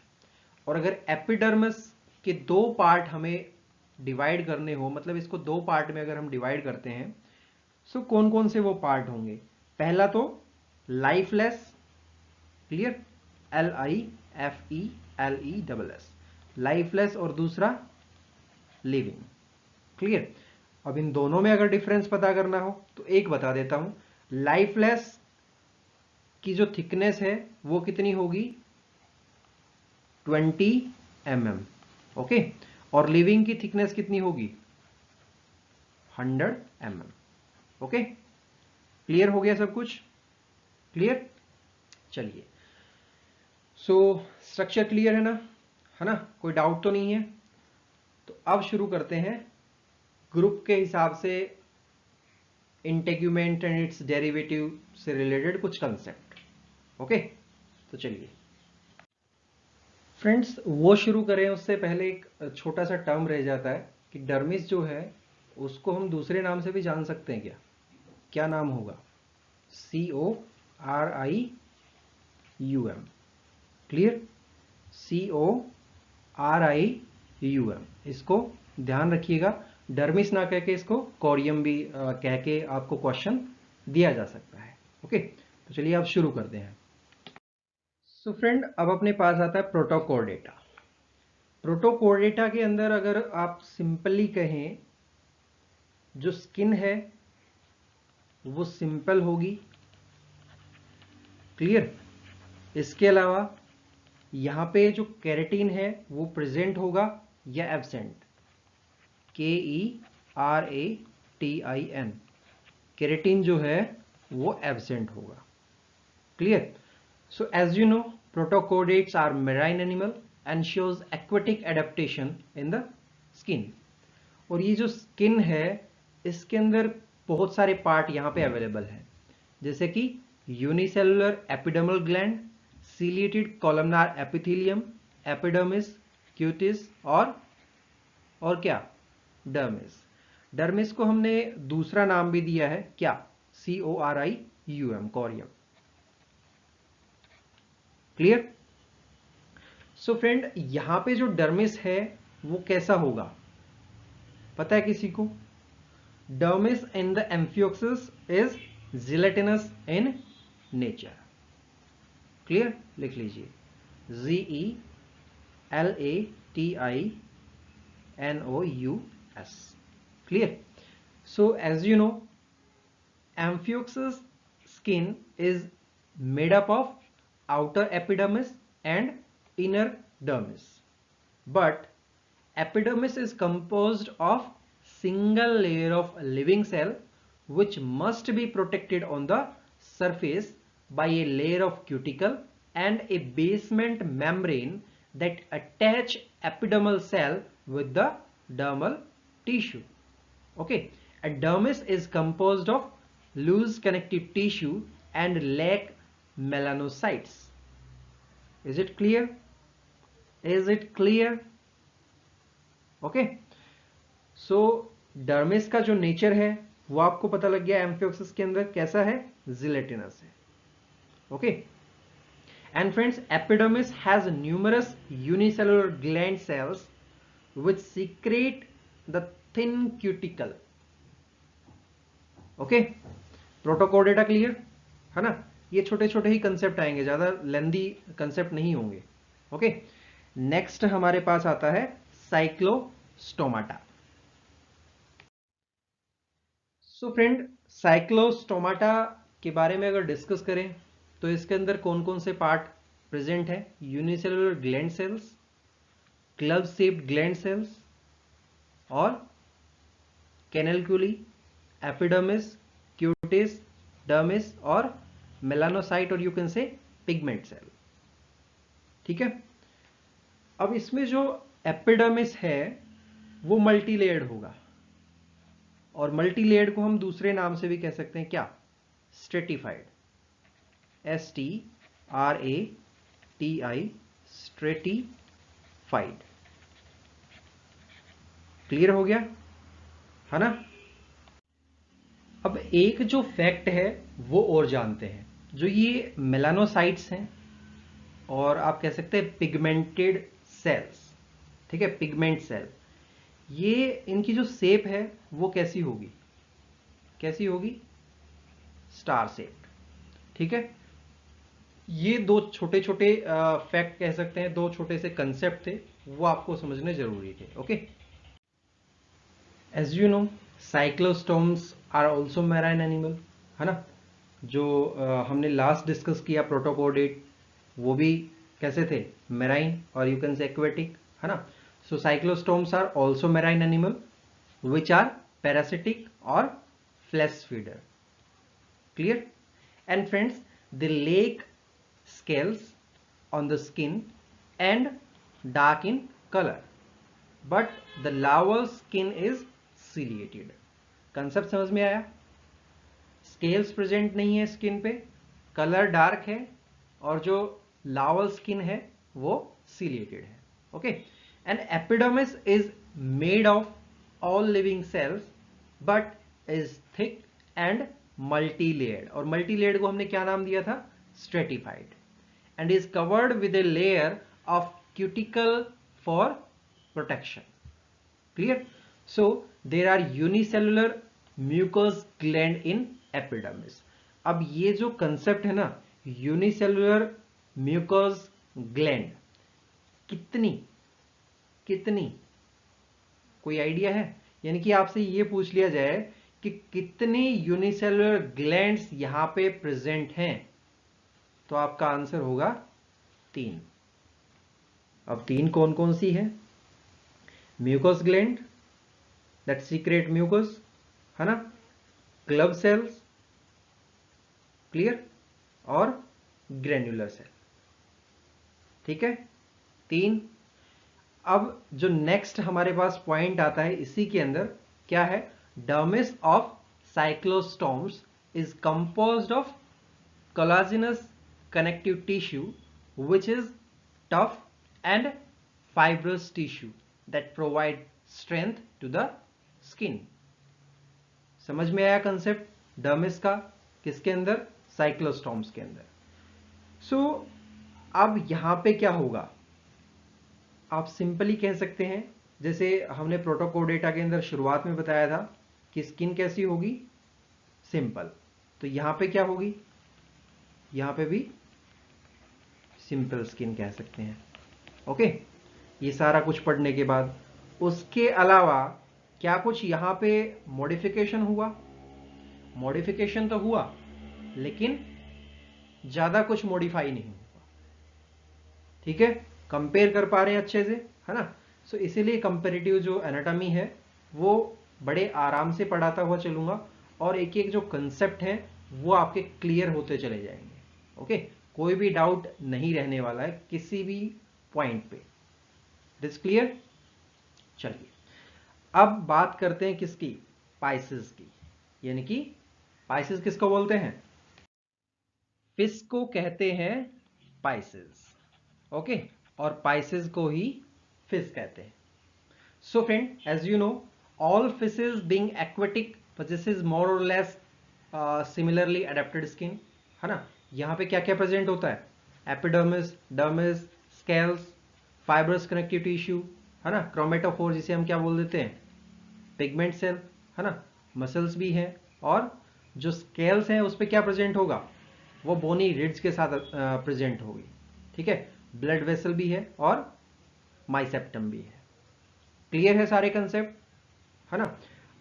और अगर एपिडर्मिस के दो पार्ट हमें डिवाइड करने हो, मतलब इसको दो पार्ट में अगर हम डिवाइड करते हैं, सो कौन कौन से वो पार्ट होंगे? पहला तो लाइफलेस। क्लियर? LIFELESS, लाइफलेस, और दूसरा लिविंग। क्लियर? अब इन दोनों में अगर डिफरेंस पता करना हो तो एक बता देता हूं, लाइफलेस की जो थिकनेस है वो कितनी होगी? 20 mm। ओके, और लिविंग की थिकनेस कितनी होगी? 100 mm। ओके, क्लियर हो गया सब कुछ? क्लियर? चलिए, सो स्ट्रक्चर क्लियर है ना? कोई डाउट तो नहीं है? तो अब शुरू करते हैं ग्रुप के हिसाब से इंटेग्यूमेंट एंड इट्स डेरिवेटिव से रिलेटेड कुछ कंसेप्ट। ओके, तो चलिए, फ्रेंड्स, वो शुरू करें उससे पहले एक छोटा सा टर्म रह जाता है कि डर्मिस जो है उसको हम दूसरे नाम से भी जान सकते हैं क्या? क्या नाम होगा? CORIUM। क्लियर? CORIUM, इसको ध्यान रखिएगा। डर्मिस ना कह के इसको कोरियम भी कह के आपको क्वेश्चन दिया जा सकता है। ओके, तो चलिए आप शुरू करते हैं। सो फ्रेंड, अब अपने पास आता है प्रोटोकोर्डेटा। प्रोटोकोर्डेटा के अंदर अगर आप सिंपली कहें, जो स्किन है वो सिंपल होगी। क्लियर? इसके अलावा यहाँ पे जो केराटिन है वो प्रेजेंट होगा या एब्सेंट? KERATIN, केराटिन जो है वो एब्सेंट होगा। Clear? So as you know, protochordates are marine animal and shows aquatic adaptation in the skin. और ये जो स्किन है इसके अंदर बहुत सारे पार्ट यहाँ पे अवेलेबल हैं, जैसे कि unicellular epidermal gland, ciliated columnar epithelium, epidermis, Cutis और क्या? डर्मिस। डर्मिस को हमने दूसरा नाम भी दिया है, क्या? CORIUM, कोरियम। क्लियर? सो फ्रेंड, यहां पे जो डर्मिस है वो कैसा होगा पता है किसी को? Dermis in the amphioxus is gelatinous in nature. Clear? लिख लीजिए, GELATINOUS। Clear? So as you know, amphioxus skin is made up of outer epidermis and inner dermis, but epidermis is composed of single layer of living cell which must be protected on the surface by a layer of cuticle and a basement membrane that attach epidermal cell with the dermal tissue. Okay, a dermis is composed of loose connective tissue and lack melanocytes. Is it clear? Is it clear? Okay, so dermis का जो नेचर है वो आपको पता लग गया। एम्फियोक्सिस के अंदर कैसा है? जिलेटिनस है। Okay, and friends, epidermis has numerous unicellular gland cells which secrete the thin cuticle. Okay, protochordata clear है ना? ये छोटे छोटे ही कंसेप्ट आएंगे, ज्यादा लेंदी कंसेप्ट नहीं होंगे। ओके, नेक्स्ट हमारे पास आता है साइक्लोस्टोमाटा। सो फ्रेंड, साइक्लोस्टोमाटा के बारे में अगर डिस्कस करें तो इसके अंदर कौन कौन से पार्ट प्रेजेंट है? Unicellular gland cells, club shaped gland cells और कैनलक्यूली, एपिडर्मिस, क्यूटिस, डर्मिस और मेलानोसाइट और you can say pigment cell. ठीक है, अब इसमें जो एपिडर्मिस है वो मल्टीलेयर्ड होगा, और मल्टीलेयर्ड को हम दूसरे नाम से भी कह सकते हैं, क्या? Stratified, STRATI, stratified. क्लियर हो गया है ना? अब एक जो फैक्ट है वो और जानते हैं, जो ये मेलानोसाइट्स हैं और आप कह सकते हैं पिगमेंटेड सेल्स। ठीक है, पिगमेंट सेल, ये इनकी जो शेप है वो कैसी होगी? कैसी होगी? Star shape. ठीक है, ये दो छोटे छोटे फैक्ट कह सकते हैं, दो छोटे से कंसेप्ट थे, वो आपको समझने जरूरी थे। Okay, as you know, cyclostomes are also marine animal, है ना? जो हमने लास्ट डिस्कस किया प्रोटोकोर्डेट, वो भी कैसे थे? मैराइन और यू कैन से एक्वेटिक, है ना? So cyclostomes are also marine animal which are parasitic और flesh feeder. Clear? And friends, they lack scales on the skin and dark in color, but the larval skin is ciliated. Concept समझ में आया? स्केल्स प्रेजेंट नहीं है स्किन पे, कलर डार्क है और जो लार्वल स्किन है वो ciliated है. Okay, and epidermis is made of all living cells but is thick and multi layered. और मल्टी लेयर्ड को हमने क्या नाम दिया था? Stratified. And is covered with a layer of cuticle for protection. Clear? So there are unicellular mucous gland in epidermis. अब ये जो कंसेप्ट है ना, यूनिसेलुलर म्यूकस ग्लैंड, कितनी कोई आइडिया है? यानी कि आपसे ये पूछ लिया जाए कि कितनी यूनिसेलुलर ग्लैंड्स यहां पे प्रेजेंट हैं, तो आपका आंसर होगा 3. अब 3 कौन कौन सी है? Mucous gland that secrete mucus, है ना, क्लब सेल्स, क्लियर, और ग्रेन्युलर सेल. ठीक है, 3. अब जो नेक्स्ट हमारे पास पॉइंट आता है इसी के अंदर, क्या है? Dermis of cyclostomes is composed of collagenous connective tissue which is tough and fibrous tissue that provide strength to the skin. समझ में आया कंसेप्ट डर्मिस का? किसके अंदर? साइक्लोस्टोम्स के अंदर. सो अब यहां पे क्या होगा? आप सिंपली कह सकते हैं, जैसे हमने प्रोटोकोडेटा के अंदर शुरुआत में बताया था कि स्किन कैसी होगी? सिंपल. तो यहां पे क्या होगी? यहां पे भी सिंपल स्किन कह सकते हैं. ओके, ये सारा कुछ पढ़ने के बाद उसके अलावा क्या कुछ यहां पे मॉडिफिकेशन हुआ? मॉडिफिकेशन तो हुआ, लेकिन ज्यादा कुछ मॉडिफाई नहीं हुआ. ठीक है, कंपेयर कर पा रहे हैं अच्छे से, है ना? सो इसीलिए कंपेरेटिव जो एनाटॉमी है वो बड़े आराम से पढ़ाता हुआ चलूंगा, और एक एक जो कंसेप्ट है वो आपके क्लियर होते चले जाएंगे. ओके, कोई भी डाउट नहीं रहने वाला है किसी भी पॉइंट पे. This clear? चलिए अब बात करते हैं किसकी? पाइसेस की. यानी कि पाइसेस किसको बोलते हैं? फिश को कहते हैं पाइसेस. ओके, और पाइसेस को ही फिश कहते हैं. So friend, as you know, all fishes being aquatic possesses more or less similarly adapted skin, है ना? यहां पे क्या क्या प्रेजेंट होता है? Epidermis, dermis, scales, fibrous connective tissue, है ना, क्रोमेटोफोर जिसे हम क्या बोल देते हैं? पिगमेंट सेल, है ना, मसल्स भी हैं, और जो स्केल्स हैं उस पे क्या प्रेजेंट होगा? वो बोनी रिड्स के साथ प्रेजेंट होगी. ठीक है, ब्लड वेसल भी है और माइसेप्टम भी है. क्लियर है सारे कंसेप्ट, है ना?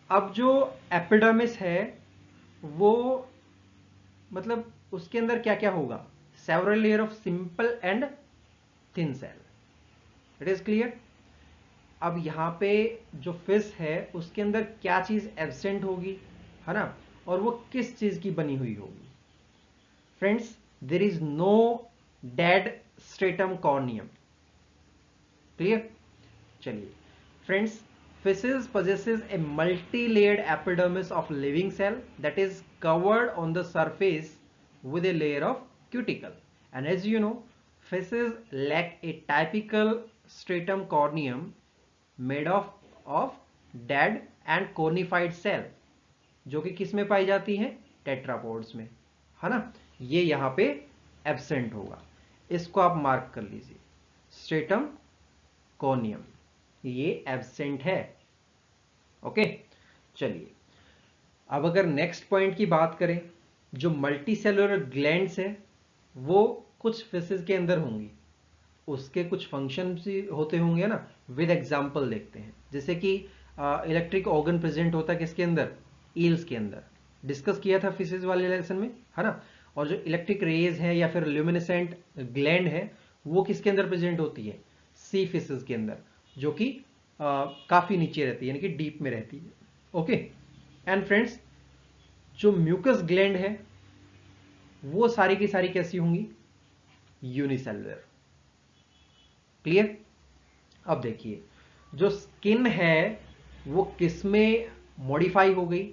अब जो एपिडर्मिस है वो मतलब उसके अंदर क्या क्या होगा? Several layer of simple and thin cell. It is clear? अब यहां पे जो फिश है उसके अंदर क्या चीज एब्सेंट होगी, है ना, और वो किस चीज की बनी हुई होगी? Friends, there is no dead stratum corneum. Clear? चलिए friends, fishes possesses a multi-layered epidermis of living cell that is covered on the surface with a layer of cuticle. And as you know, fishes lack a typical stratum corneum made of dead and conified cell, जो कि किस में पाई जाती है? टेट्रापोड्स में, है ना? ये यहां पे एब्सेंट होगा. इसको आप मार्क कर लीजिए, स्ट्रेटम कॉर्नियम ये एब्सेंट है. ओके, चलिए अब अगर नेक्स्ट पॉइंट की बात करें, जो मल्टी सेलुलर ग्लैंड्स है वो कुछ फिशेस के अंदर होंगी, उसके कुछ फंक्शन भी होते होंगे ना. विद एग्जांपल देखते हैं, जैसे कि इलेक्ट्रिक ऑर्गन प्रेजेंट होता है किसके अंदर? ईल्स के अंदर. डिस्कस किया था फिशेस वाले लेसन में, है ना? और जो इलेक्ट्रिक रेज है या फिर ल्यूमिनेसेंट ग्लैंड है वो किसके अंदर प्रेजेंट होती है? सी फिशेस के अंदर, जो कि काफी नीचे रहती है, यानी कि डीप में रहती है. ओके, एंड फ्रेंड्स, जो म्यूकस ग्लैंड है वो सारी की सारी कैसी होंगी? यूनिसेलुलर. क्लियर? अब देखिए, जो स्किन है वो किस में मॉडिफाई हो गई?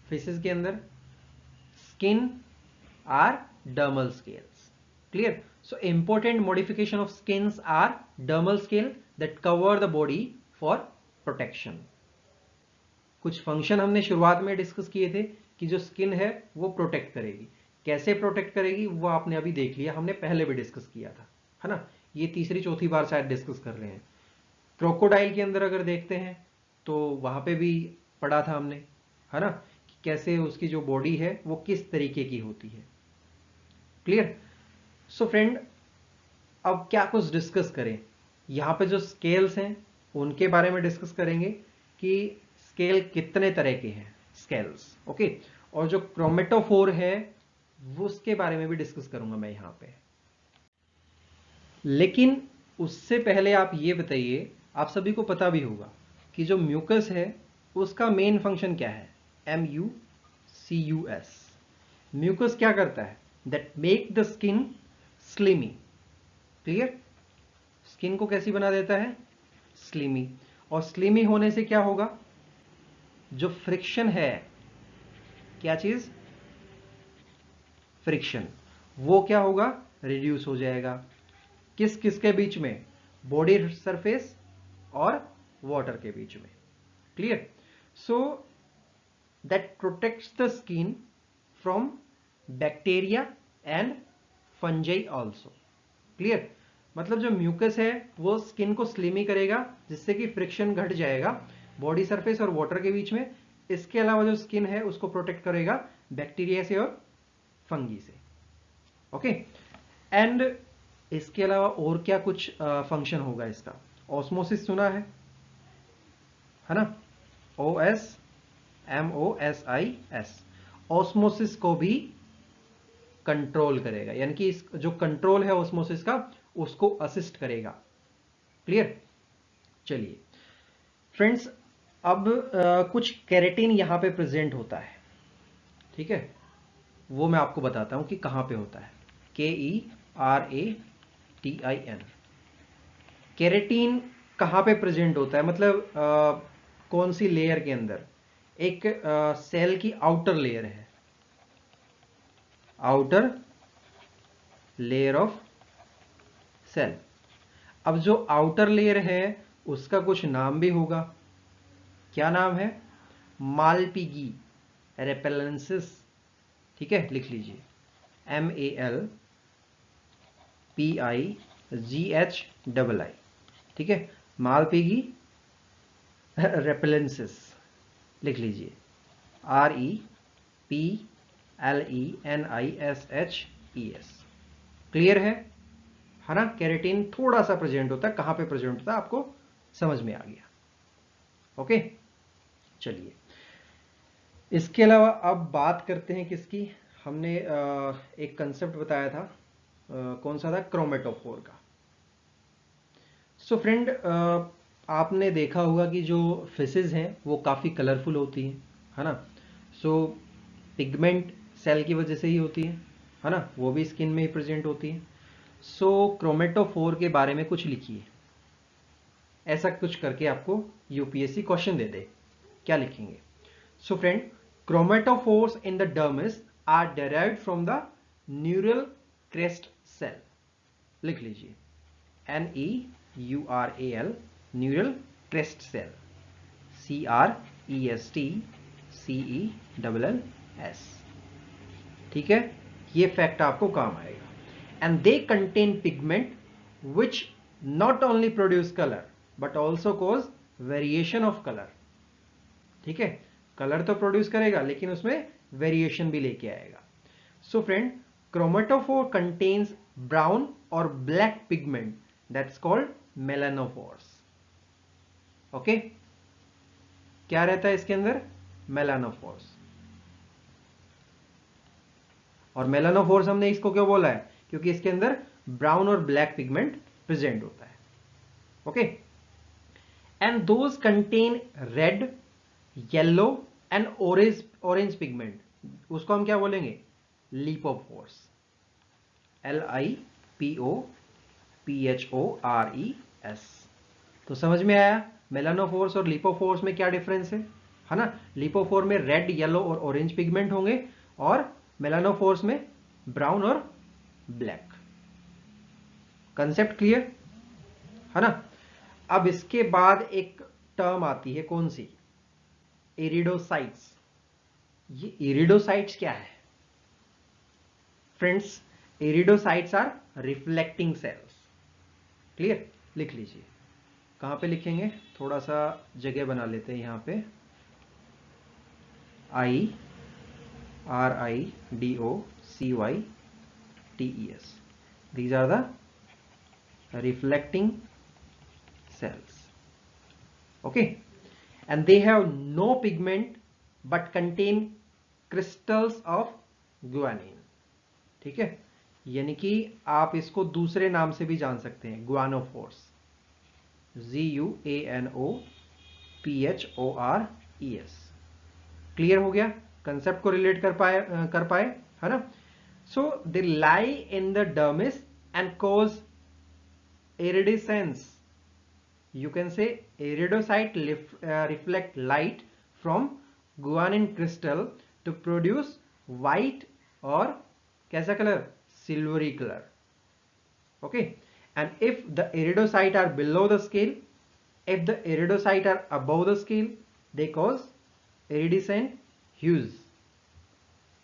फिशेस के अंदर skin are dermal scales. Clear? So important modification of skins are dermal scale that cover the body for protection. कुछ फंक्शन हमने शुरुआत में डिस्कस किए थे कि जो स्किन है वो प्रोटेक्ट करेगी। कैसे प्रोटेक्ट करेगी वो आपने अभी देख लिया, हमने पहले भी डिस्कस किया था, है ना। ये तीसरी चौथी बार शायद डिस्कस कर रहे हैं। क्रोकोडाइल के अंदर अगर देखते हैं तो वहां पे भी पढ़ा था हमने, है ना, कि कैसे उसकी जो बॉडी है वो किस तरीके की होती है। क्लियर। सो फ्रेंड, अब क्या कुछ डिस्कस करें। यहाँ पे जो स्केल्स हैं उनके बारे में डिस्कस करेंगे कि स्केल कितने तरह के हैं, स्केल्स, ओके। और जो क्रोमेटोफोर है वो उसके बारे में भी डिस्कस करूंगा मैं यहाँ पे। लेकिन उससे पहले आप ये बताइए, आप सभी को पता भी होगा कि जो म्यूकस है उसका मेन फंक्शन क्या है, MUCUS। म्यूकस क्या करता है, that make the skin slimy. Clear. Skin को कैसी बना देता है, स्लिमी। और स्लिमी होने से क्या होगा, जो फ्रिक्शन है, क्या चीज, फ्रिक्शन, वो क्या होगा, रिड्यूस हो जाएगा। किस किस के बीच में, बॉडी सरफेस और वाटर के बीच में। Clear. So that protects the skin from bacteria and fungi also. Clear. मतलब जो म्यूकस है वो स्किन को स्लिमी करेगा जिससे कि फ्रिक्शन घट जाएगा बॉडी सरफेस और वाटर के बीच में। इसके अलावा जो स्किन है उसको प्रोटेक्ट करेगा बैक्टीरिया से और फंगी से, ओके। एंड इसके अलावा और क्या कुछ फंक्शन होगा इसका, ऑस्मोसिस सुना है ना, OSMOSIS। ऑस्मोसिस को भी कंट्रोल करेगा, यानी कि इस जो कंट्रोल है ऑस्मोसिस का उसको असिस्ट करेगा। क्लियर। चलिए फ्रेंड्स, अब कुछ केराटिन यहां पे प्रेजेंट होता है, ठीक है, वो मैं आपको बताता हूं कि कहां पे होता है। KERATIN। केराटिन कहां पे प्रेजेंट होता है, मतलब कौन सी लेयर के अंदर, एक सेल की आउटर लेयर है, आउटर लेयर ऑफ सेल। अब जो आउटर लेयर है उसका कुछ नाम भी होगा, क्या नाम है, मालपिगी रेपेलेंसिस। ठीक है, लिख लीजिए, MALPIGHII। ठीक है, मालपिगी रेपेलेंसिस लिख लीजिए, REPLENISHES। क्लियर है ना। केराटिन थोड़ा सा प्रेजेंट होता है, कहां पे प्रेजेंट होता है आपको समझ में आ गया, ओके। चलिए इसके अलावा अब बात करते हैं किसकी, हमने एक कंसेप्ट बताया था, कौन सा था, क्रोमेटोफोर का। सो फ्रेंड, आपने देखा होगा कि जो फिशेज हैं वो काफ़ी कलरफुल होती हैं, है ना। सो पिगमेंट सेल की वजह से ही होती है ना, वो भी स्किन में ही प्रेजेंट होती है। सो क्रोमेटोफोर के बारे में कुछ लिखिए, ऐसा कुछ करके आपको यूपीएससी क्वेश्चन दे दे, क्या लिखेंगे। So friend, chromatophores in the dermis are derived from the neural crest cell. लिख लीजिए, NEURAL, neural crest cell, CRESTCELLS। ठीक है, ये फैक्ट आपको काम आएगा। And they contain pigment which not only produce colour but also cause variation of colour. ठीक है, कलर तो प्रोड्यूस करेगा लेकिन उसमें वेरिएशन भी लेके आएगा। So friend, chromatophore contains brown और black pigment that's called melanophores. Okay, क्या रहता है इसके अंदर, मेलानोफोर्स। और मेलानोफोर्स हमने इसको क्यों बोला है, क्योंकि इसके अंदर ब्राउन और ब्लैक पिगमेंट प्रेजेंट होता है, okay. And those contain red, yellow and orange pigment, उसको हम क्या बोलेंगे, लिपोफोर्स, LIPOPHORES। तो समझ में आया मेलानोफोर्स और लिपोफोर्स में क्या डिफरेंस है ना। लिपोफोर में रेड, येलो और ऑरेंज पिगमेंट होंगे और मेलानोफोर्स में ब्राउन और ब्लैक। कंसेप्ट क्लियर है ना। अब इसके बाद एक टर्म आती है, कौन सी, इरिडोसाइट्स। ये इरिडोसाइट्स क्या है friends? Iridocytes are reflecting cells. Clear, लिख लीजिए। कहां पे लिखेंगे, थोड़ा सा जगह बना लेते हैं यहां पे। IRIDOCYTES, these are the reflecting cells. Okay, and they have no pigment but contain crystals of guanine. ठीक है, यानी कि आप इसको दूसरे नाम से भी जान सकते हैं, गुआनोफोर्स, GUANOPHORES। क्लियर हो गया, कंसेप्ट को रिलेट कर पाए है ना। So they lie in the dermis and cause iridescence. You can say iridocyte reflect light from guanine crystal to produce white or कैसा colour, silvery color. Okay, and if the iridocyte are below the scale, if the iridocyte are above the scale, they cause iridescent hues.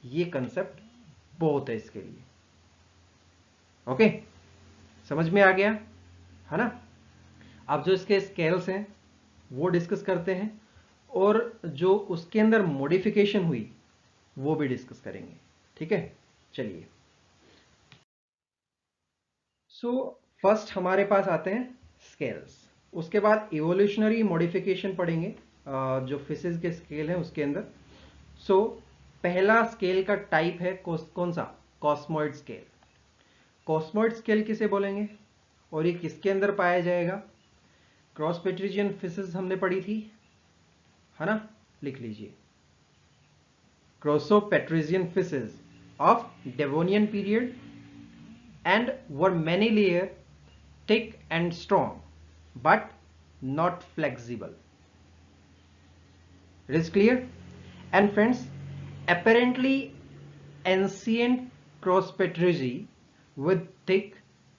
ये कंसेप्ट बहुत है इसके लिए। ओके, समझ में आ गया है ना। अब जो इसके स्केल्स हैं वो डिस्कस करते हैं, और जो उसके अंदर मॉडिफिकेशन हुई वो भी डिस्कस करेंगे। ठीक है, चलिए। सो फर्स्ट हमारे पास आते हैं स्केल्स, उसके बाद इवोल्यूशनरी मॉडिफिकेशन पढ़ेंगे जो फिशेस के स्केल हैं उसके अंदर। सो पहला स्केल का टाइप है कौन सा, कॉस्मोइड स्केल। कॉस्मोइड स्केल किसे बोलेंगे, और ये किसके अंदर पाया जाएगा? क्रॉस पेट्रिजियन फिशेस हमने पढ़ी थी है ना, लिख लीजिए। Crossopterygian fishes of Devonian period and were many layer, thick and strong but not flexible. It is clear? And friends, apparently ancient Crospetrigi with thick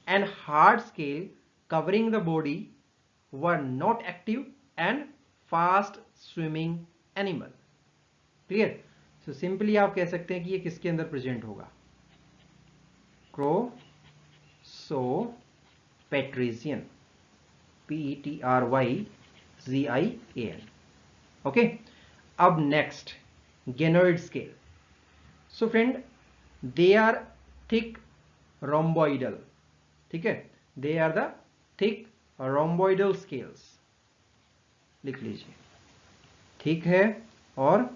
and hard scale covering the body were not active and fast swimming animal. Clear? So simply आप कह सकते हैं कि ये किसके अंदर प्रेजेंट होगा, Crossopetrisian, PETRYZIAN. ओके, अब next ganoid scale. So friend, they are thick rhomboidal. ठीक है, they are the thick rhomboidal scales. लिख लीजिए, ठीक है, और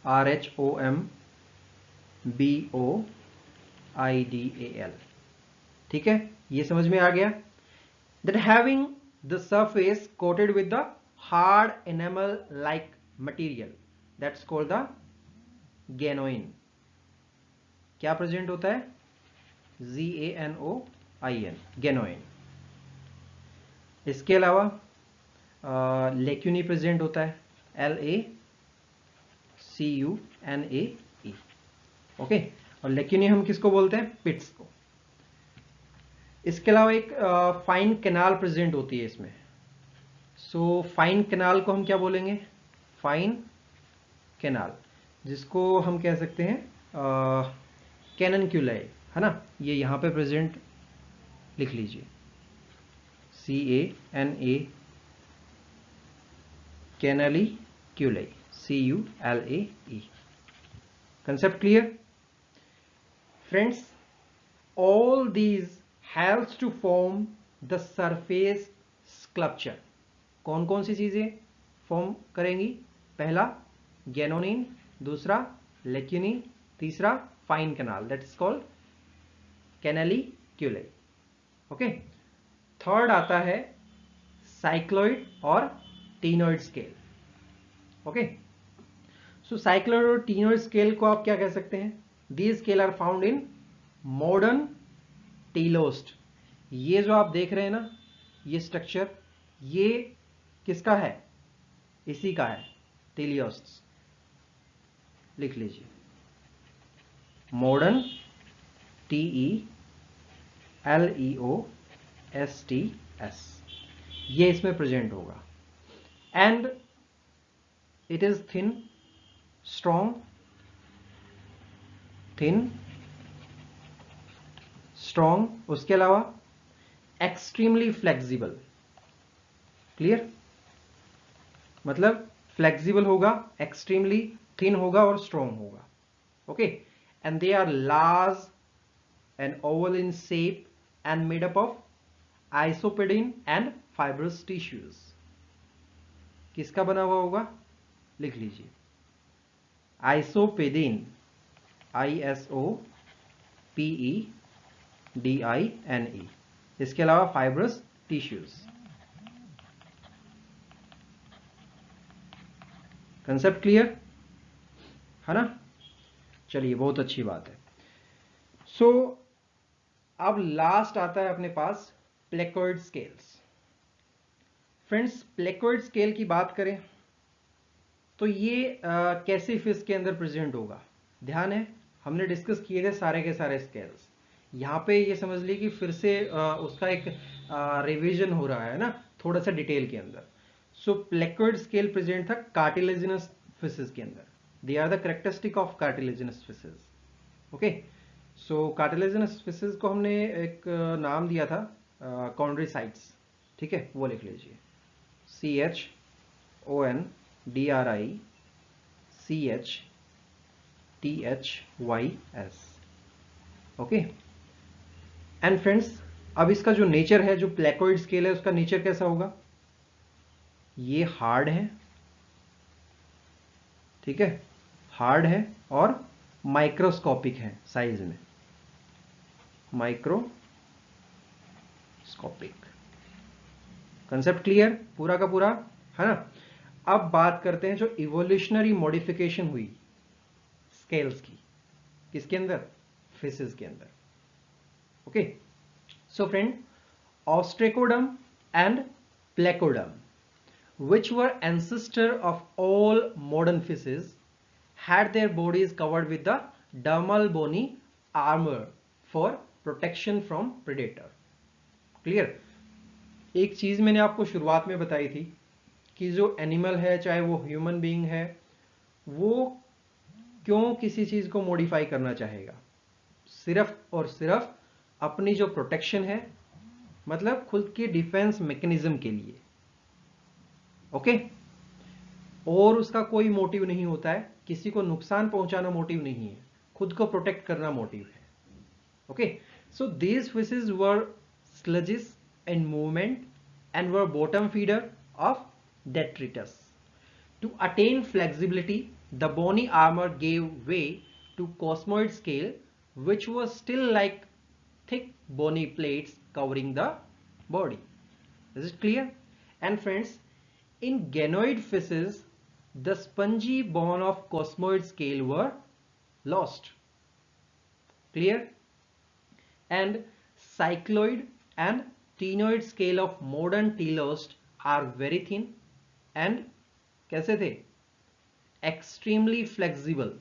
RHOMBOIDAL। ठीक है, ये समझ में आ गया। That having the surface coated with the hard enamel like material, that's called the ganoin. क्या प्रेजेंट होता है? GANOIN, गेनोइन। इसके अलावा लेक्यूनी प्रेजेंट होता है, LACUNAE। ओके, और लेक्यूनी हम किसको बोलते हैं? पिट्स को। इसके अलावा एक फाइन कैनाल प्रेजेंट होती है इसमें। सो फाइन कैनाल को हम क्या बोलेंगे? फाइन कैनाल, जिसको हम कह सकते हैं कैननक्यूलाई, है ना। ये यहाँ पे प्रेजेंट, लिख लीजिए, CANA, कैनालिक्यूलाई, CULAE। Concept clear friends? All these helps to form the surface sculpture. कौन कौन सी चीजें फॉर्म करेंगी? पहला गेनोनिन, दूसरा लेक्यूनिन, तीसरा fine canal, that is called canaliculi. Okay, third आता है साइक्लोइड और ctenoid scale. Okay, so cycloid और टीनोइड स्केल को आप क्या कह सकते हैं? These scale are found in modern teleost. ये जो आप देख रहे हैं ना, ये स्ट्रक्चर, ये किसका है? इसी का है, टीलियोस्ट। लिख लीजिए, मॉडर्न, TELOST, LEOSTS, ये इसमें प्रेजेंट होगा। And it is thin, strong, thin, strong, उसके अलावा एक्सट्रीमली फ्लेक्सिबल। क्लियर? मतलब फ्लेक्सिबल होगा, एक्सट्रीमली थिन होगा और स्ट्रॉन्ग होगा। Okay, and they are large and oval in shape and made up of isopedine and fibrous tissues. किसका बना हुआ होगा? लिख लीजिए, आइसोपेडिन, ISOPEDINE, इसके अलावा फाइब्रस टिश्यूज। कंसेप्ट क्लियर है ना? चलिए, बहुत अच्छी बात है। सो अब लास्ट आता है अपने पास placoid scales. Friends, placoid scale की बात करें तो ये कैसे फिश के अंदर प्रेजेंट होगा? ध्यान है, हमने डिस्कस किए थे सारे के सारे स्केल्स। यहाँ पे ये समझ ली कि फिर से उसका एक रिवीजन हो रहा है ना, थोड़ा सा डिटेल के अंदर। सो प्लेकॉइड स्केल प्रेजेंट था कार्टिलेजिनस फिशेस के अंदर। They are the characteristic of cartilaginous fishes. Okay, so cartilaginous fishes को हमने एक नाम दिया था कॉन्ड्रीसाइट्स। ठीक है, वो लिख लीजिए, CHONDRICHTHYS। ओके, एंड फ्रेंड्स, अब इसका जो नेचर है, जो प्लेकॉइड स्केल है, उसका नेचर कैसा होगा? ये हार्ड है, ठीक है, हार्ड है और माइक्रोस्कोपिक है साइज में, माइक्रोस्कोपिक। कंसेप्ट क्लियर पूरा का पूरा है ना? अब बात करते हैं जो इवोल्यूशनरी मॉडिफिकेशन हुई स्केल्स की, किसके अंदर? फिशेस के अंदर। Okay, so friend, ostracoderm and placoderm, which were ancestor of all modern fishes, had their bodies covered with the dermal bony armor for protection from predator. Clear? एक चीज मैंने आपको शुरुआत में बताई थी कि जो एनिमल है, चाहे वो ह्यूमन बीइंग है, वो क्यों किसी चीज को मॉडिफाई करना चाहेगा? सिर्फ और सिर्फ अपनी जो प्रोटेक्शन है, मतलब खुद की डिफेंस मैकेनिज्म के लिए। ओके, और उसका कोई मोटिव नहीं होता है, किसी को नुकसान पहुंचाना मोटिव नहीं है, खुद को प्रोटेक्ट करना मोटिव है। Okay, so these fishes were sluggish in movement and were bottom feeder of detritus. To attain flexibility, the bony armor gave way to cosmoid scale, which was still like thick bony plates covering the body. Is it clear? And friends, in ganoid fishes, the spongy bone of cosmoid scale were lost. Clear? And cycloid and ctenoid scale of modern telost are very thin and कैसे थे? एक्सट्रीमली फ्लेक्सिबल,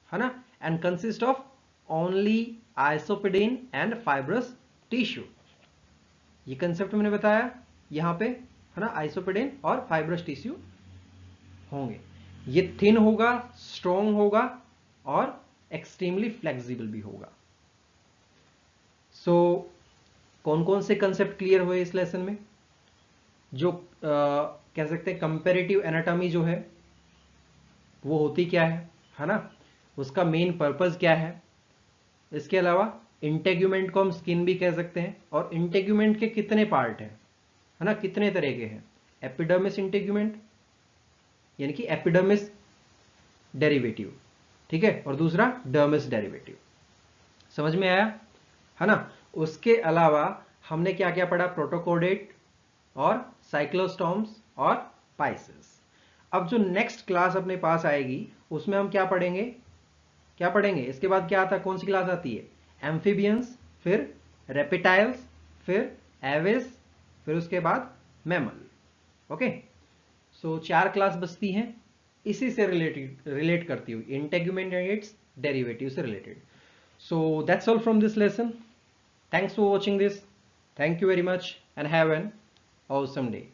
है ना? And consist of only isopedine and fibrous tissue. ये कंसेप्ट मैंने बताया यहां पे, है ना? आइसोपेडिन और फाइब्रस टिश्यू होंगे। ये थिन होगा, स्ट्रॉन्ग होगा और एक्सट्रीमली फ्लेक्सिबल भी होगा। सो कौन कौन से कंसेप्ट क्लियर हुए इस लेसन में? जो कह सकते हैं कंपैरेटिव एनाटॉमी जो है वो होती क्या है ना? उसका मेन पर्पस क्या है? इसके अलावा इंटेग्यूमेंट को हम स्किन भी कह सकते हैं, और इंटेग्यूमेंट के कितने पार्ट हैं, है ना? कितने तरह के हैं? एपिडर्मिस इंटेग्यूमेंट, यानी कि एपिडर्मिस डेरिवेटिव, ठीक है, और दूसरा डर्मिस डेरिवेटिव। समझ में आया, है ना? उसके अलावा हमने क्या क्या पढ़ा? प्रोटोकोडेट और साइक्लोस्टॉम्स और पाइसेस। अब जो नेक्स्ट क्लास अपने पास आएगी उसमें हम क्या पढ़ेंगे? क्या पढ़ेंगे इसके बाद? क्या आता है? कौन सी क्लास आती है? एम्फीबियंस, फिर रेप्टाइल्स, फिर एविस, फिर उसके बाद मैमल। ओके, सो 4 क्लास बचती हैं इसी से रिलेट करती हुई, इंटेग्यूमेंट एंड इट्स डेरिवेटिव से related. So that's all from this lesson. Thanks for watching this. Thank you very much and have an awesome day.